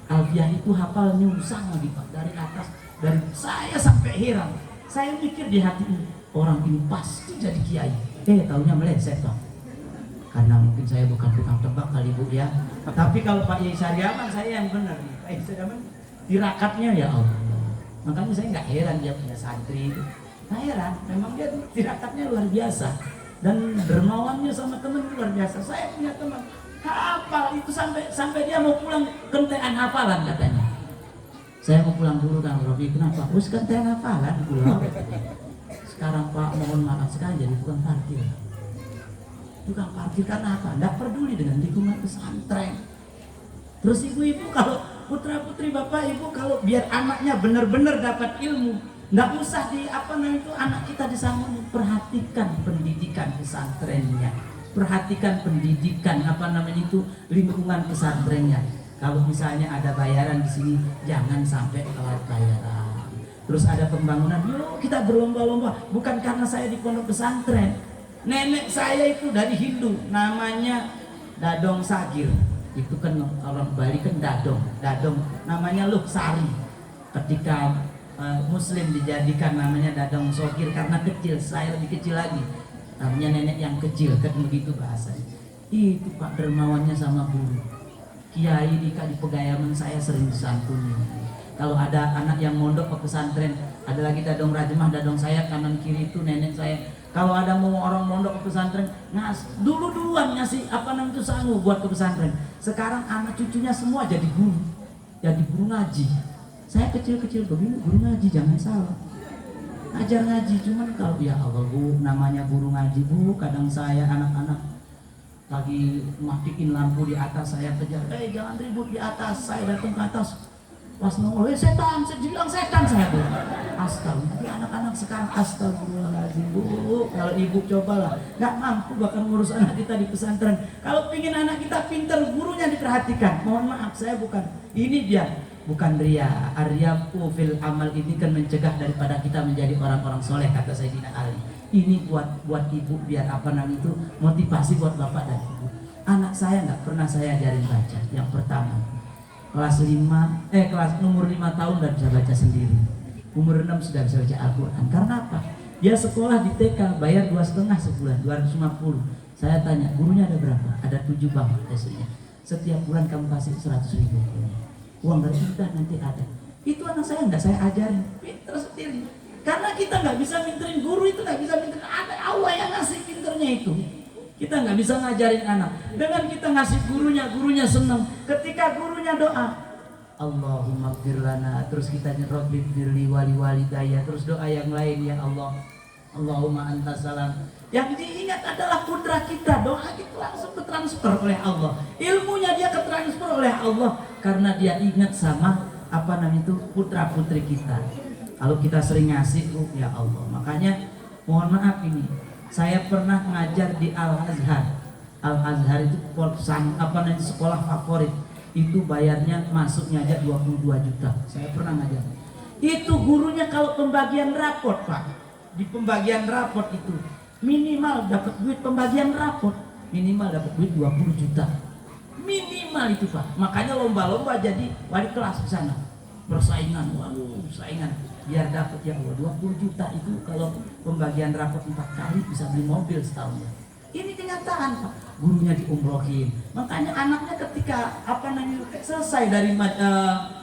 Alfiyah itu hafalnya usang lagi Pak, dari atas, dari saya sampai heran. Saya mikir di hati ini, orang ini pasti jadi kiai. Taunya meleset Pak. Karena mungkin saya bukan tukang tebak kali Bu ya. Tapi kalau Pak Yai Saryaman saya yang benar nih. Pak Yai Saryaman tirakatnya ya Allah. Makanya saya nggak heran dia punya santri itu. Nggak heran, memang dia tirakatnya luar biasa. Dan dermawannya sama teman luar biasa. Saya punya teman hafal itu sampai dia mau pulang kentean hafalan katanya. Saya mau pulang dulu Kang Robi, kenapa? Us kentean hafalan pulang. Sekarang Pak mohon maaf sekali jadi tukang parkir. Tukang parkir karena apa? Nggak peduli dengan lingkungan pesantren. Terus ibu-ibu kalau putra-putri bapak ibu kalau biar anaknya benar-benar dapat ilmu, nggak usah di anak kita di sana, perhatikan pendidikan pesantrennya, perhatikan pendidikan lingkungan pesantrennya. Kalau misalnya ada bayaran di sini, jangan sampai telat bayaran. Terus ada pembangunan, yuk kita berlomba-lomba. Bukan karena saya di pondok pesantren. Nenek saya itu dari Hindu, namanya Dadong Sagir. Itu kan orang Bali kan Dadong namanya Luksari. Ketika Muslim dijadikan namanya Dadong Sogir karena kecil, saya lebih kecil lagi. Namanya nenek yang kecil, kan begitu bahasanya. Itu Pak dermawannya sama guru. Kiai di Pegayaman saya sering disantuni. Kalau ada anak yang mondok ke pesantren, ada lagi Dadong Rajemah, Dadong saya kanan kiri itu nenek saya. Kalau ada mau orang mondok ke pesantren, duluan ngasih sangu buat ke pesantren. Sekarang anak cucunya semua jadi guru ngaji. Saya kecil-kecil begini guru ngaji, jangan salah. Ngajar ngaji, cuman kalau ya Allah Bu, namanya guru ngaji Bu, kadang saya anak-anak lagi matiin lampu di atas, saya kejar, jangan ribut di atas, saya datang ke atas, pas nongol, setan, saya bilang setan saya Bu. Astagfirullah, anak-anak sekarang astagfirullahaladzim Bu, kalau ibu cobalah, nggak mampu bahkan ngurus anak kita di pesantren. Kalau pingin anak kita pintar, gurunya diperhatikan. Mohon maaf, saya ini dia, bukan ria. Aryaku fil amal ini kan mencegah daripada kita menjadi orang-orang soleh, kata Sayyidina Ali. Ini buat ibu biar itu motivasi buat bapak dan ibu. Anak saya nggak pernah saya ajarin baca. Yang pertama kelas umur 5 tahun udah bisa baca sendiri, umur 6 sudah bisa baca Al-Quran. Karena apa? Dia sekolah di TK bayar 2,5 sebulan 250. Saya tanya gurunya ada berapa? Ada 7 bang esnya. Setiap bulan kamu kasih 100.000 uang dari kita nanti ada. Itu anak saya nggak saya ajarin, pinter sendiri. Karena kita nggak bisa minterin guru, itu nggak bisa minterin anak. Allah yang ngasih pinternya itu. Kita nggak bisa ngajarin anak. Dengan kita ngasih gurunya senang. Ketika gurunya doa, Allahumma gfir lana, terus kita Rabbi gfirli wali walidayya, terus doa yang lain, ya Allah, Allahumma antas salam. Yang diingat adalah putra kita. Doa itu langsung ketransfer oleh Allah. Ilmunya dia ketransfer oleh Allah karena dia ingat sama putra putri kita. Kalau kita sering ngasih, ya Allah. Makanya mohon maaf ini, saya pernah ngajar di Al-Azhar. Al-Azhar itu sekolah favorit. Itu bayarnya masuknya aja 22 juta. Saya pernah ngajar. Itu gurunya kalau pembagian raport Pak, di pembagian raport itu minimal dapat duit pembagian raport, minimal dapat duit 20 juta. Minimal itu Pak. Makanya lomba-lomba jadi wali kelas di sana. Persaingan, saingan. Biar dapat ya Allah 20 juta itu kalau pembagian raport 4 kali bisa beli mobil setahun. Ini kenyataan Pak. Gurunya diumrohin. Makanya anaknya ketika selesai dari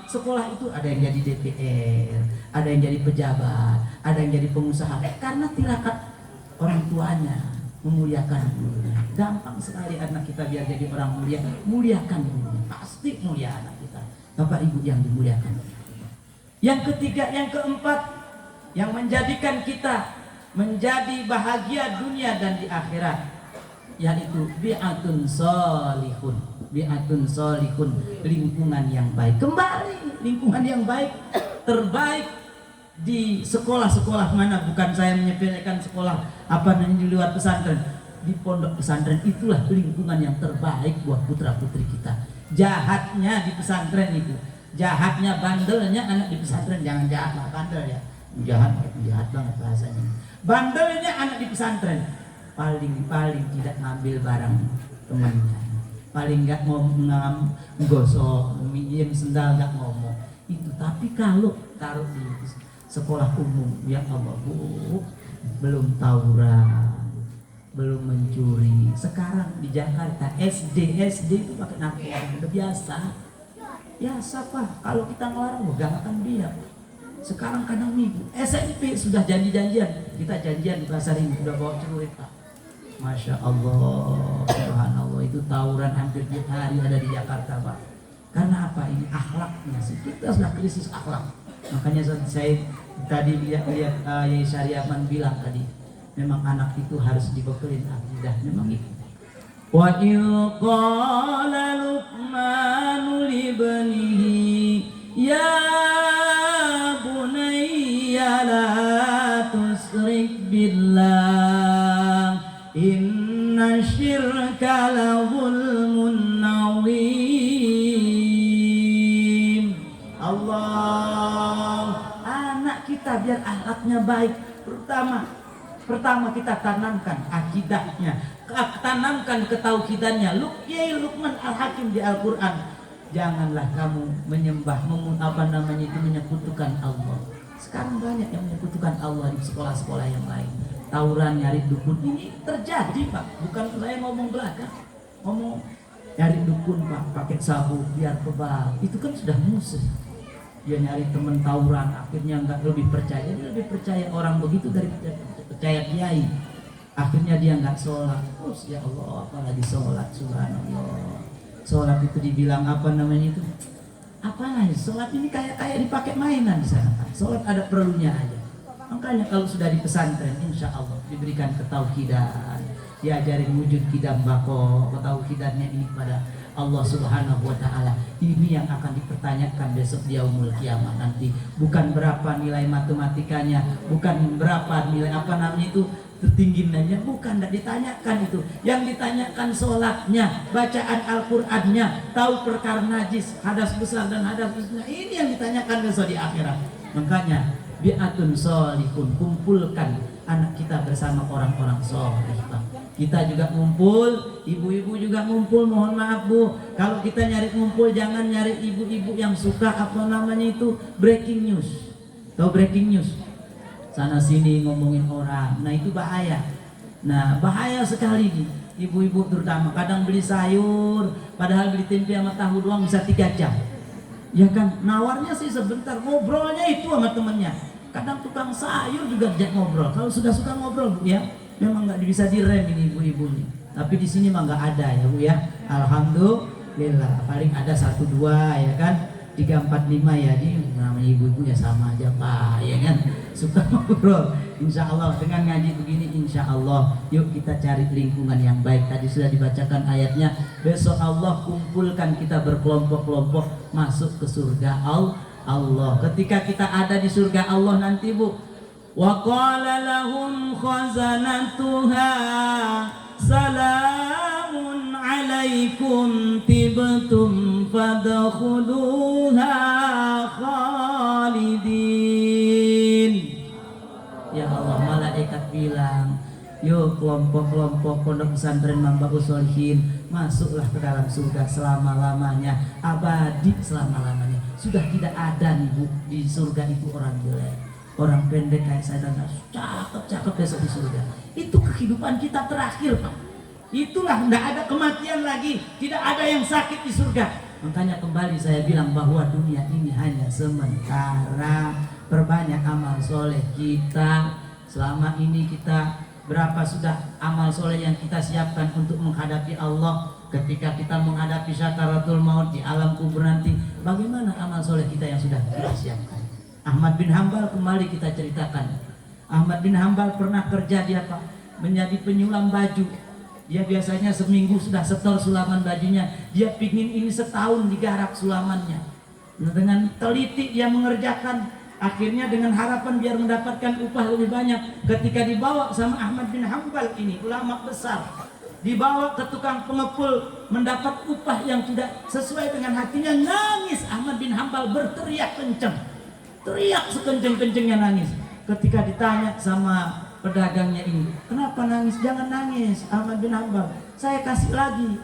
sekolah itu ada yang jadi DPR, ada yang jadi pejabat, ada yang jadi pengusaha. Karena tirakat orang tuanya. memuliakan gurunya. Gampang sekali anak kita biar jadi orang mulia, muliakan gurunya. Pasti mulia anak kita. Bapak Ibu yang dimuliakan. Yang ketiga, yang keempat, yang menjadikan kita menjadi bahagia dunia dan di akhirat, yaitu bi'atun sholihun. Bi'atun sholihun, lingkungan yang baik. Kembali, lingkungan yang baik terbaik di sekolah-sekolah mana, bukan saya menyepelekan sekolah apa namanya di luar pesantren, di pondok pesantren itulah lingkungan yang terbaik buat putra-putri kita. Jahatnya di pesantren itu, jahatnya, bandelnya anak di pesantren, jangan jahat lah, bandel ya, jahat banget bahasanya. Bandelnya anak di pesantren paling tidak ngambil barang temannya, paling nggak ngomong, gosok, minjem sendal, nggak ngomong itu. Tapi kalau taruh di sekolah umum, ya Allah Bu, belum tawuran, belum mencuri. Sekarang di Jakarta SD itu pakai narkoba, udah biasa Pak. Kalau kita ngelarang gak akan diam. Sekarang kadang minggu SMP sudah janjian, kita janjian di pasar ini udah bawa celurit Pak. Masya Allah, subhanallah, itu tawuran hampir tiap hari ada di Jakarta Pak. Karena apa? Ini akhlaknya sih, kita sudah krisis akhlak. Makanya saya tadi lihat Yai Syariaman bilang tadi, memang anak itu harus dibekelin akidah, memang itu. Wa il qala Luqman li ibnihi ya bunayya la tusrik billah inna syirka la zulmun azim. Allah, anak kita biar akhlaknya baik, Pertama kita tanamkan akidahnya, tanamkan ketauhidannya. Luqman Al-Hakim di Al-Quran, janganlah kamu menyembah, menyekutukan Allah. Sekarang banyak yang menyekutukan Allah di sekolah-sekolah yang lain. Tawuran, nyari dukun, ini terjadi Pak. Bukan saya ngomong belakang, ngomong nyari dukun Pak, pakai sabuk biar kebal. Itu kan sudah musuh. Dia nyari teman tawuran, akhirnya nggak lebih percaya. Dia lebih percaya orang begitu dari percaya kiai. Akhirnya dia nggak sholat. Terus ya Allah, apalagi sholat, subhanallah. Sholat itu dibilang apa namanya itu? Apa sholat ini kayak dipakai mainan di sana. Sholat ada perlunya aja. Makanya kalau sudah di pesantren, insya Allah diberikan ketauhidan, diajarin wujud kidam bako, ketauhidannya ini pada Allah Subhanahu wa Ta'ala. Ini yang akan dipertanyakan besok di yaumul kiamah nanti. Bukan berapa nilai matematikanya, bukan berapa nilai apa namanya itu tertingginya, bukan, tidak ditanyakan itu. Yang ditanyakan sholatnya, bacaan Al-Qur'annya, tahu perkara najis, hadas besar dan hadas kecil. Ini yang ditanyakan besok di akhirat. Makanya bi'atun sholihun, kumpulkan anak kita bersama orang-orang sholih. Kita juga ngumpul, ibu-ibu juga ngumpul. Mohon maaf Bu, kalau kita nyari ngumpul jangan nyari ibu-ibu yang suka apa namanya itu breaking news. Tahu breaking news? Sana sini ngomongin orang. Nah itu bahaya. Nah bahaya sekali nih ibu-ibu terutama. Kadang beli sayur, padahal beli tempe sama tahu doang bisa 3 jam. Ya kan, nawarnya sih sebentar, ngobrolnya itu sama temennya. Kadang tukang sayur juga ajak ngobrol. Kalau sudah suka ngobrol Bu ya, memang nggak bisa direm ini ibu-ibu nih. Tapi di sini mah nggak ada ya Bu ya. Alhamdulillah. Paling ada 1, 2 ya kan. 3, 4, 5 ya. Ini namanya ibu-ibu ya sama aja Pak ya kan. Suka ngobrol. Insya Allah dengan ngaji begini, insya Allah yuk kita cari lingkungan yang baik. Tadi sudah dibacakan ayatnya. Besok Allah kumpulkan kita berkelompok-kelompok masuk ke surga Allah. Ketika kita ada di surga Allah nanti Bu, wa qala lahum khazanatuha salamun alaikum tibtum fadkhuluha khalidin. Ya Allah, malaikat bilang, yuk kelompok-kelompok pondok pesantren Mambaus Sholihin masuklah ke dalam surga selama-lamanya, abadi selama-lamanya. Sudah tidak ada nih Bu di surga itu orang jelek, orang pendek kayak saya dan cakep besok di surga. Itu kehidupan kita terakhir Pak. Itulah, tidak ada kematian lagi, tidak ada yang sakit di surga. Makanya kembali saya bilang bahwa dunia ini hanya sementara. Perbanyak amal soleh kita. Selama ini kita Berapa sudah amal soleh yang kita siapkan untuk menghadapi Allah ketika kita menghadapi syakaratul maut di alam kubur nanti? Bagaimana amal soleh kita yang sudah kita siapkan? Ahmad bin Hambal kembali kita ceritakan. Ahmad bin Hambal pernah kerja dia Pak, menjadi penyulam baju. Dia biasanya seminggu sudah setor sulaman bajunya. Dia pingin ini setahun digarap sulamannya. Dengan teliti dia mengerjakan. Akhirnya dengan harapan biar mendapatkan upah lebih banyak. Ketika dibawa sama Ahmad bin Hambal ini, ulama besar, dibawa ke tukang pengepul mendapat upah yang tidak sesuai dengan hatinya, nangis. Ahmad bin Hambal berteriak kencang, teriak sekenceng-kencengnya nangis. Ketika ditanya sama pedagangnya ini, kenapa nangis? Jangan nangis Ahmad bin Hambal, saya kasih lagi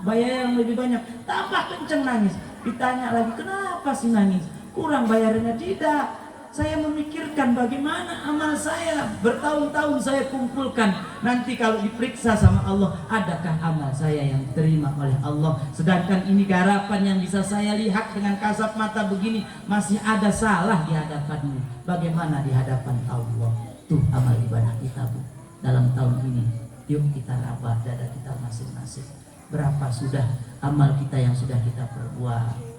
bayar yang lebih banyak. Tambah kenceng nangis. Ditanya lagi, kenapa sih nangis? Kurang bayarannya. Tidak, saya memikirkan bagaimana amal saya bertahun-tahun saya kumpulkan. Nanti kalau diperiksa sama Allah, adakah amal saya yang diterima oleh Allah? Sedangkan ini garapan yang bisa saya lihat dengan kasat mata begini, masih ada salah di hadapanmu. Bagaimana di hadapan Allah? Tuh amal ibadah kita Bu dalam tahun ini. Yuk kita rabah dada kita masing-masing. Berapa sudah amal kita yang sudah kita perbuat?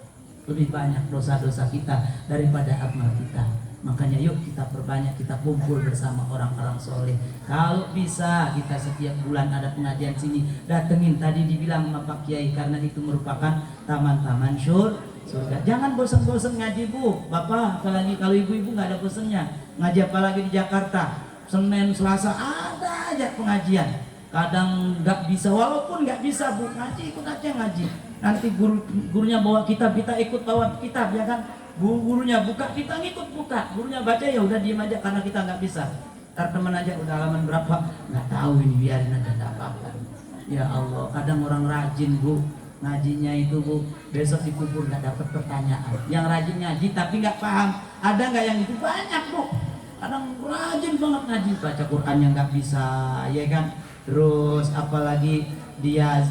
Lebih banyak dosa-dosa kita daripada amal kita. Makanya yuk kita perbanyak, kita kumpul bersama orang-orang soleh. Kalau bisa kita setiap bulan ada pengajian sini, datengin. Tadi dibilang sama Pak Kiai, karena itu merupakan taman-taman surga. Jangan bosan-bosan ngaji Bu, Bapak, apalagi kalau ibu-ibu nggak ada bosannya ngaji, apalagi di Jakarta. Senin, Selasa ada aja pengajian. Kadang nggak bisa, walaupun nggak bisa Bu, ngaji ikut aja ngaji. Nanti gurunya bawa kitab, kita ikut bawa kitab ya kan. Gurunya buka, kita ngikut buka. Gurunya baca ya udah diem aja karena kita nggak bisa. Ntar teman aja udah halaman berapa, nggak tahu ini, biarin aja, nggak apa-apa. Ya Allah, kadang orang rajin Bu, ngajinya itu Bu, besok dikubur nggak dapat pertanyaan. Yang rajin ngaji tapi nggak paham, ada nggak yang itu? Banyak Bu. Kadang rajin banget ngaji, baca Quran yang nggak bisa, ya kan. Terus apalagi dia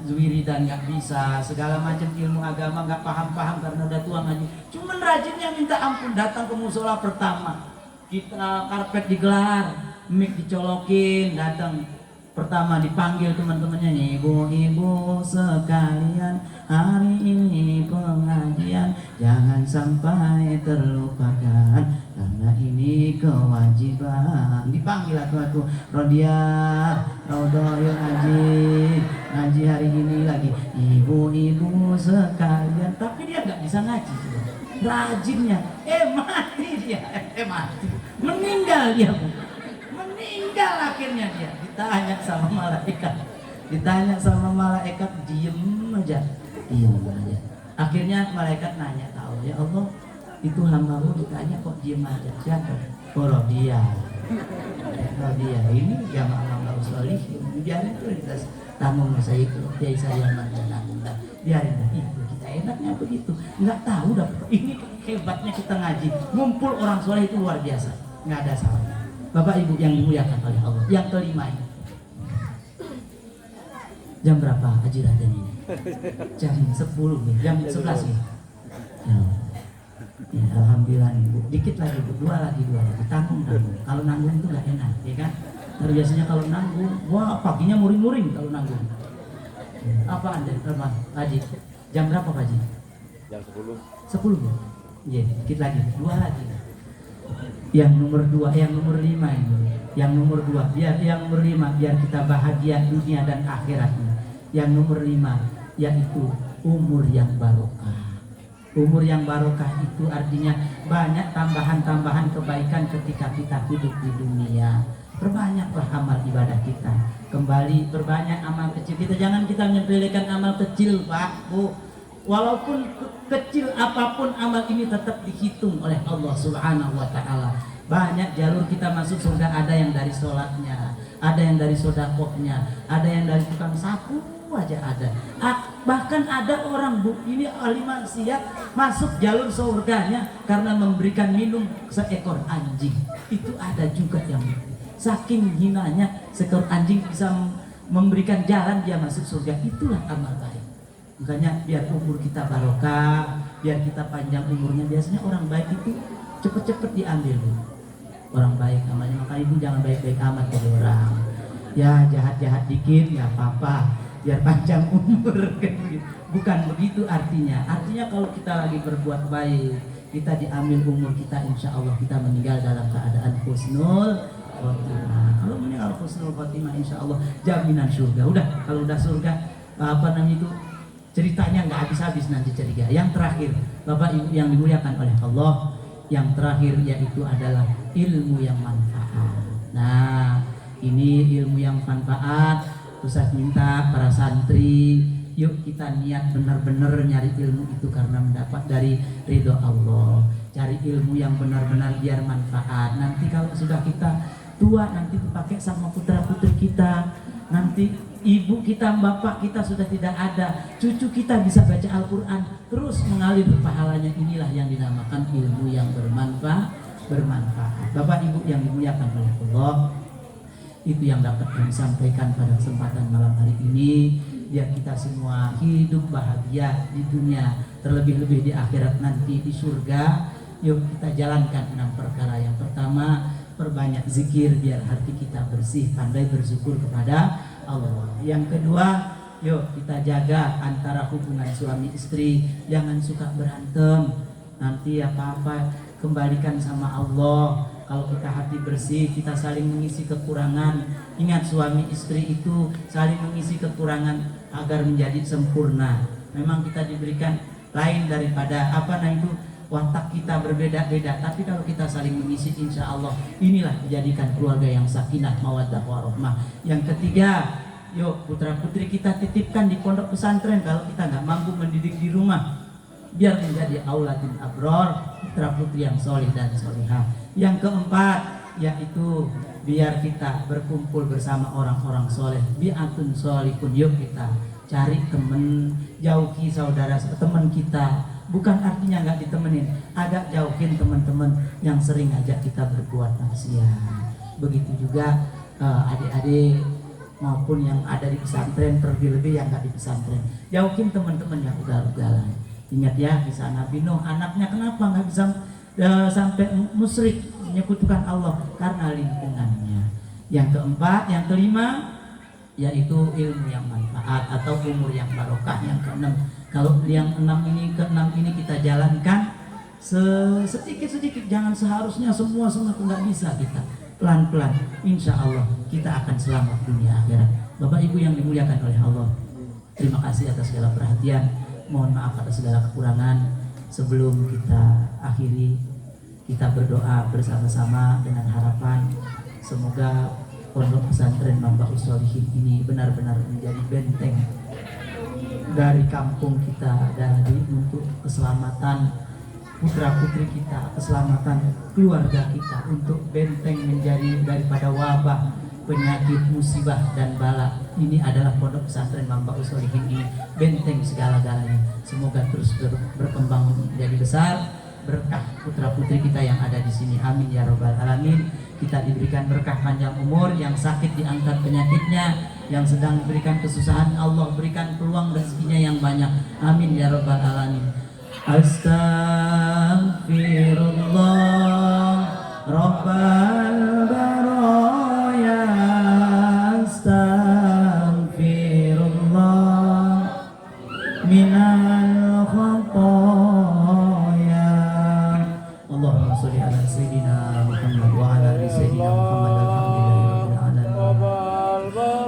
wiridan nggak bisa, segala macam ilmu agama nggak paham-paham karena udah tua ngaji. Cuman rajinnya minta ampun, datang ke musola pertama, kita karpet digelar, mic dicolokin, datang pertama dipanggil teman-temannya, ibu-ibu sekalian, hari ini pengajian jangan sampai terlupakan karena ini kewajiban. Dipanggil aku Rodia, Rodoyo ngaji hari ini lagi, ibu-ibu sekalian, tapi dia nggak bisa ngaji. Rajinnya, mati dia, mati, meninggal dia Bu. Meninggal akhirnya dia. Ditanya sama malaikat, diem aja. Akhirnya malaikat nanya, tahu ya Allah, itu hambamu ditanya kok diem aja. Siapa? Oh Rodia ini jamaah solih, biarin tuh kita tanggung masa itu, dia saya nanggung, biarin itu, kita enaknya begitu. Nggak tahu dapat ini, hebatnya kita ngaji, ngumpul orang soleh itu luar biasa, nggak ada salahnya. Bapak Ibu yang dimuliakan oleh Allah. Yang kelima ini, jam berapa Haji Raden ini? Jam 10 nih, jam 11 nih. Ya, alhamdulillah nih Bu. Dikit lagi Bu, dua lagi. Tanggung. Kalau nanggung itu nggak enak, ya kan? Karena biasanya kalau nanggung, wah paginya muring-muring kalau nanggung. Apaan deh, Haji? Jam berapa Pak Haji? Jam 10. 10 Bu. Iya, dikit lagi, dua lagi. Yang nomor 2, yang nomor 5 ini. Yang nomor 2, biar yang nomor 5 biar kita bahagia dunia dan akhiratnya. Yang nomor 5 yaitu umur yang barokah. Umur yang barokah itu artinya banyak tambahan-tambahan kebaikan ketika kita hidup di dunia. Perbanyaklah amal ibadah kita. Kembali perbanyak amal kecil kita. Jangan kita menyepelekan amal kecil Pak Bu. Walaupun kecil apapun amal ini tetap dihitung oleh Allah Subhanahu wa Ta'ala. Banyak jalur kita masuk surga, ada yang dari sholatnya, ada yang dari sodakohnya, ada yang dari tukang sapu aja ada. Bahkan ada orang Bu, ini ahli maksiat, masuk jalur surganya karena memberikan minum seekor anjing. Itu ada juga yang saking hinanya seekor anjing bisa memberikan jalan dia masuk surga. Itulah amal baik. Makanya biar umur kita barokah, biar kita panjang umurnya. Biasanya orang baik itu cepet-cepet diambil Bu. orang baik amalnya. Maka ibu jangan baik-baik amat jadi orang. Ya jahat-jahat dikit ya apa-apa, biar panjang umur kan begitu. Bukan begitu artinya. Artinya kalau kita lagi berbuat baik, kita diambil umur kita, insya Allah kita meninggal dalam keadaan husnul khotimah. Kalau meninggal husnul khotimah, insya Allah jaminan surga. Udah, kalau udah surga apa namanya itu ceritanya nggak habis-habis nanti cerita. Yang terakhir, Bapak Ibu yang dimuliakan oleh Allah, yang terakhir yaitu adalah ilmu yang manfaat. Nah, ini ilmu yang manfaat. Ustaz minta para santri, yuk kita niat benar-benar nyari ilmu itu karena mendapat dari ridho Allah. Cari ilmu yang benar-benar biar manfaat. Nanti kalau sudah kita tua, nanti dipakai sama putra-putri kita. Nanti ibu kita, bapak kita sudah tidak ada, cucu kita bisa baca Al-Quran terus mengalir pahalanya. Inilah yang dinamakan ilmu yang bermanfaat. Bapak ibu yang dimuliakan oleh Allah, itu yang dapat kami sampaikan pada kesempatan malam hari ini, biar kita semua hidup bahagia di dunia, terlebih-lebih di akhirat nanti di surga. Yuk kita jalankan 6 perkara. Yang pertama, perbanyak zikir biar hati kita bersih, pandai bersyukur kepada Allah. Yang kedua, yuk kita jaga antara hubungan suami istri, jangan suka berantem. Nanti apa-apa kembalikan sama Allah. Kalau kita hati bersih, kita saling mengisi kekurangan. Ingat, suami istri itu saling mengisi kekurangan agar menjadi sempurna. Memang kita diberikan lain daripada itu watak kita berbeda-beda, tapi kalau kita saling mengisi, insya Allah inilah dijadikan keluarga yang sakinah, mawaddah, warahmah. Yang ketiga, yuk putra putri kita titipkan di pondok pesantren kalau kita nggak mampu mendidik di rumah, biar menjadi aulatin abror, putra putri yang solih dan solihah. Yang keempat, yaitu biar kita berkumpul bersama orang-orang soleh, bi'atun solihun. Yuk kita cari temen, jauhi saudara teman kita. Bukan artinya nggak ditemenin, agak jauhin teman-teman yang sering ngajak kita berbuat maksiat. Begitu juga adik-adik maupun yang ada di pesantren, terlebih-lebih yang nggak di pesantren, jauhin teman-teman yang ugal-ugalan. Ingat ya, kisah Nabi Nuh, anaknya kenapa nggak bisa sampai musyrik menyekutukan Allah? Karena lingkungannya. Yang keempat, yang kelima, yaitu ilmu yang manfaat atau umur yang barokah. Yang keenam, kalau yang keenam ini kita jalankan sedikit-sedikit, jangan seharusnya semua nggak bisa kita. Pelan-pelan, insya Allah kita akan selamat dunia akhirat. Bapak Ibu yang dimuliakan oleh Allah, terima kasih atas segala perhatian. Mohon maaf atas segala kekurangan. Sebelum kita akhiri, kita berdoa bersama-sama dengan harapan semoga pondok pesantren Mambaus Sholihin ini benar-benar menjadi benteng dari kampung kita, dari untuk keselamatan putra-putri kita, keselamatan keluarga kita, untuk benteng menjadi daripada wabah, penyakit, musibah dan bala. Ini adalah pondok pesantren Mambaus Sholihin ini benteng segala-galanya. Semoga terus berkembang menjadi besar, berkah putra-putri kita yang ada di sini. Amin ya robbal alamin. Kita diberikan berkah panjang umur, yang sakit diangkat penyakitnya, yang sedang diberikan kesusahan Allah berikan peluang rezekinya yang banyak. Amin ya robbal alamin. Astaghfirullah Rabbal baraya, astaghfirullah minal khotoya. Allahumma sholli ala sayyidina Muhammad wa ala ali sayyidina Muhammad, alhamdulillahirabbil alamin.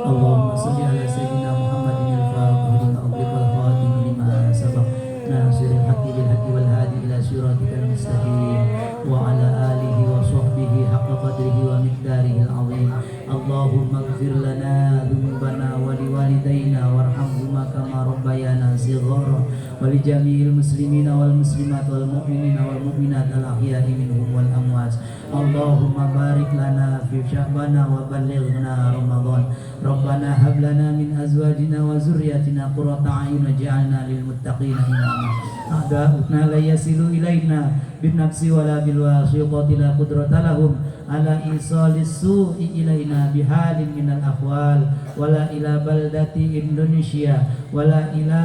Allahumma sholli ala sayyidina Muhammadin al-fatih lima ughliqa wal khatim lima sabaq, nasiril haqqi bil haqqi wal hadi ila siratikal mustaqim wa ala alihi wa sahbihi haqqa qadrihi wa miqdarihi al-azim. Allahumma ighfir lana dhunubana wa liwalidayna warhamhuma kama rabbayana shighara wa li jami'il muslimina wal muslimat wal mu'minina wal mu'minat al ahya'i minhum wal amwat. Allahumma barik lana fi sya'bana wa ballighna Ramadan. Rabbana hab lana min azwajina wa zurriyyatina qurrata a'yun waj'alna lil muttaqina imama. A'da'una la yasilu ilaina bin nafsi wala bil wasiqati la qudrata lahum ala isalis su'i ilaina bihalin minal ahwal wala ila baldati Indonesia wala ila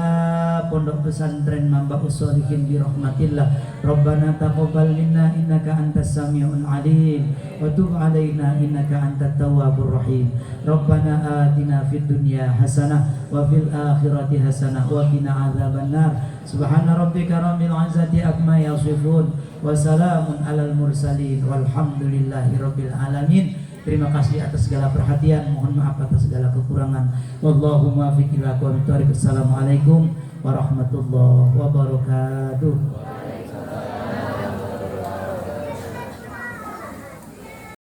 pondok pesantren Mambaus Sholihin bi rahmatillah. Rabbana taqabbal minna innaka antas samiul عليم وتب علينا إنك أنت التواب الرحيم ربنا آتنا في الدنيا حسنة وفي الآخرة حسنة وقنا عذاب النار سبحان ربك رب العزة عما يصفون وسلام على المرسلين والحمد لله رب العالمين. Terima kasih atas segala perhatian, mohon maaf atas segala kekurangan. Wallahumma fiqh ila aqwamit thoriq. Assalamualaikum warahmatullahi wabarakatuh.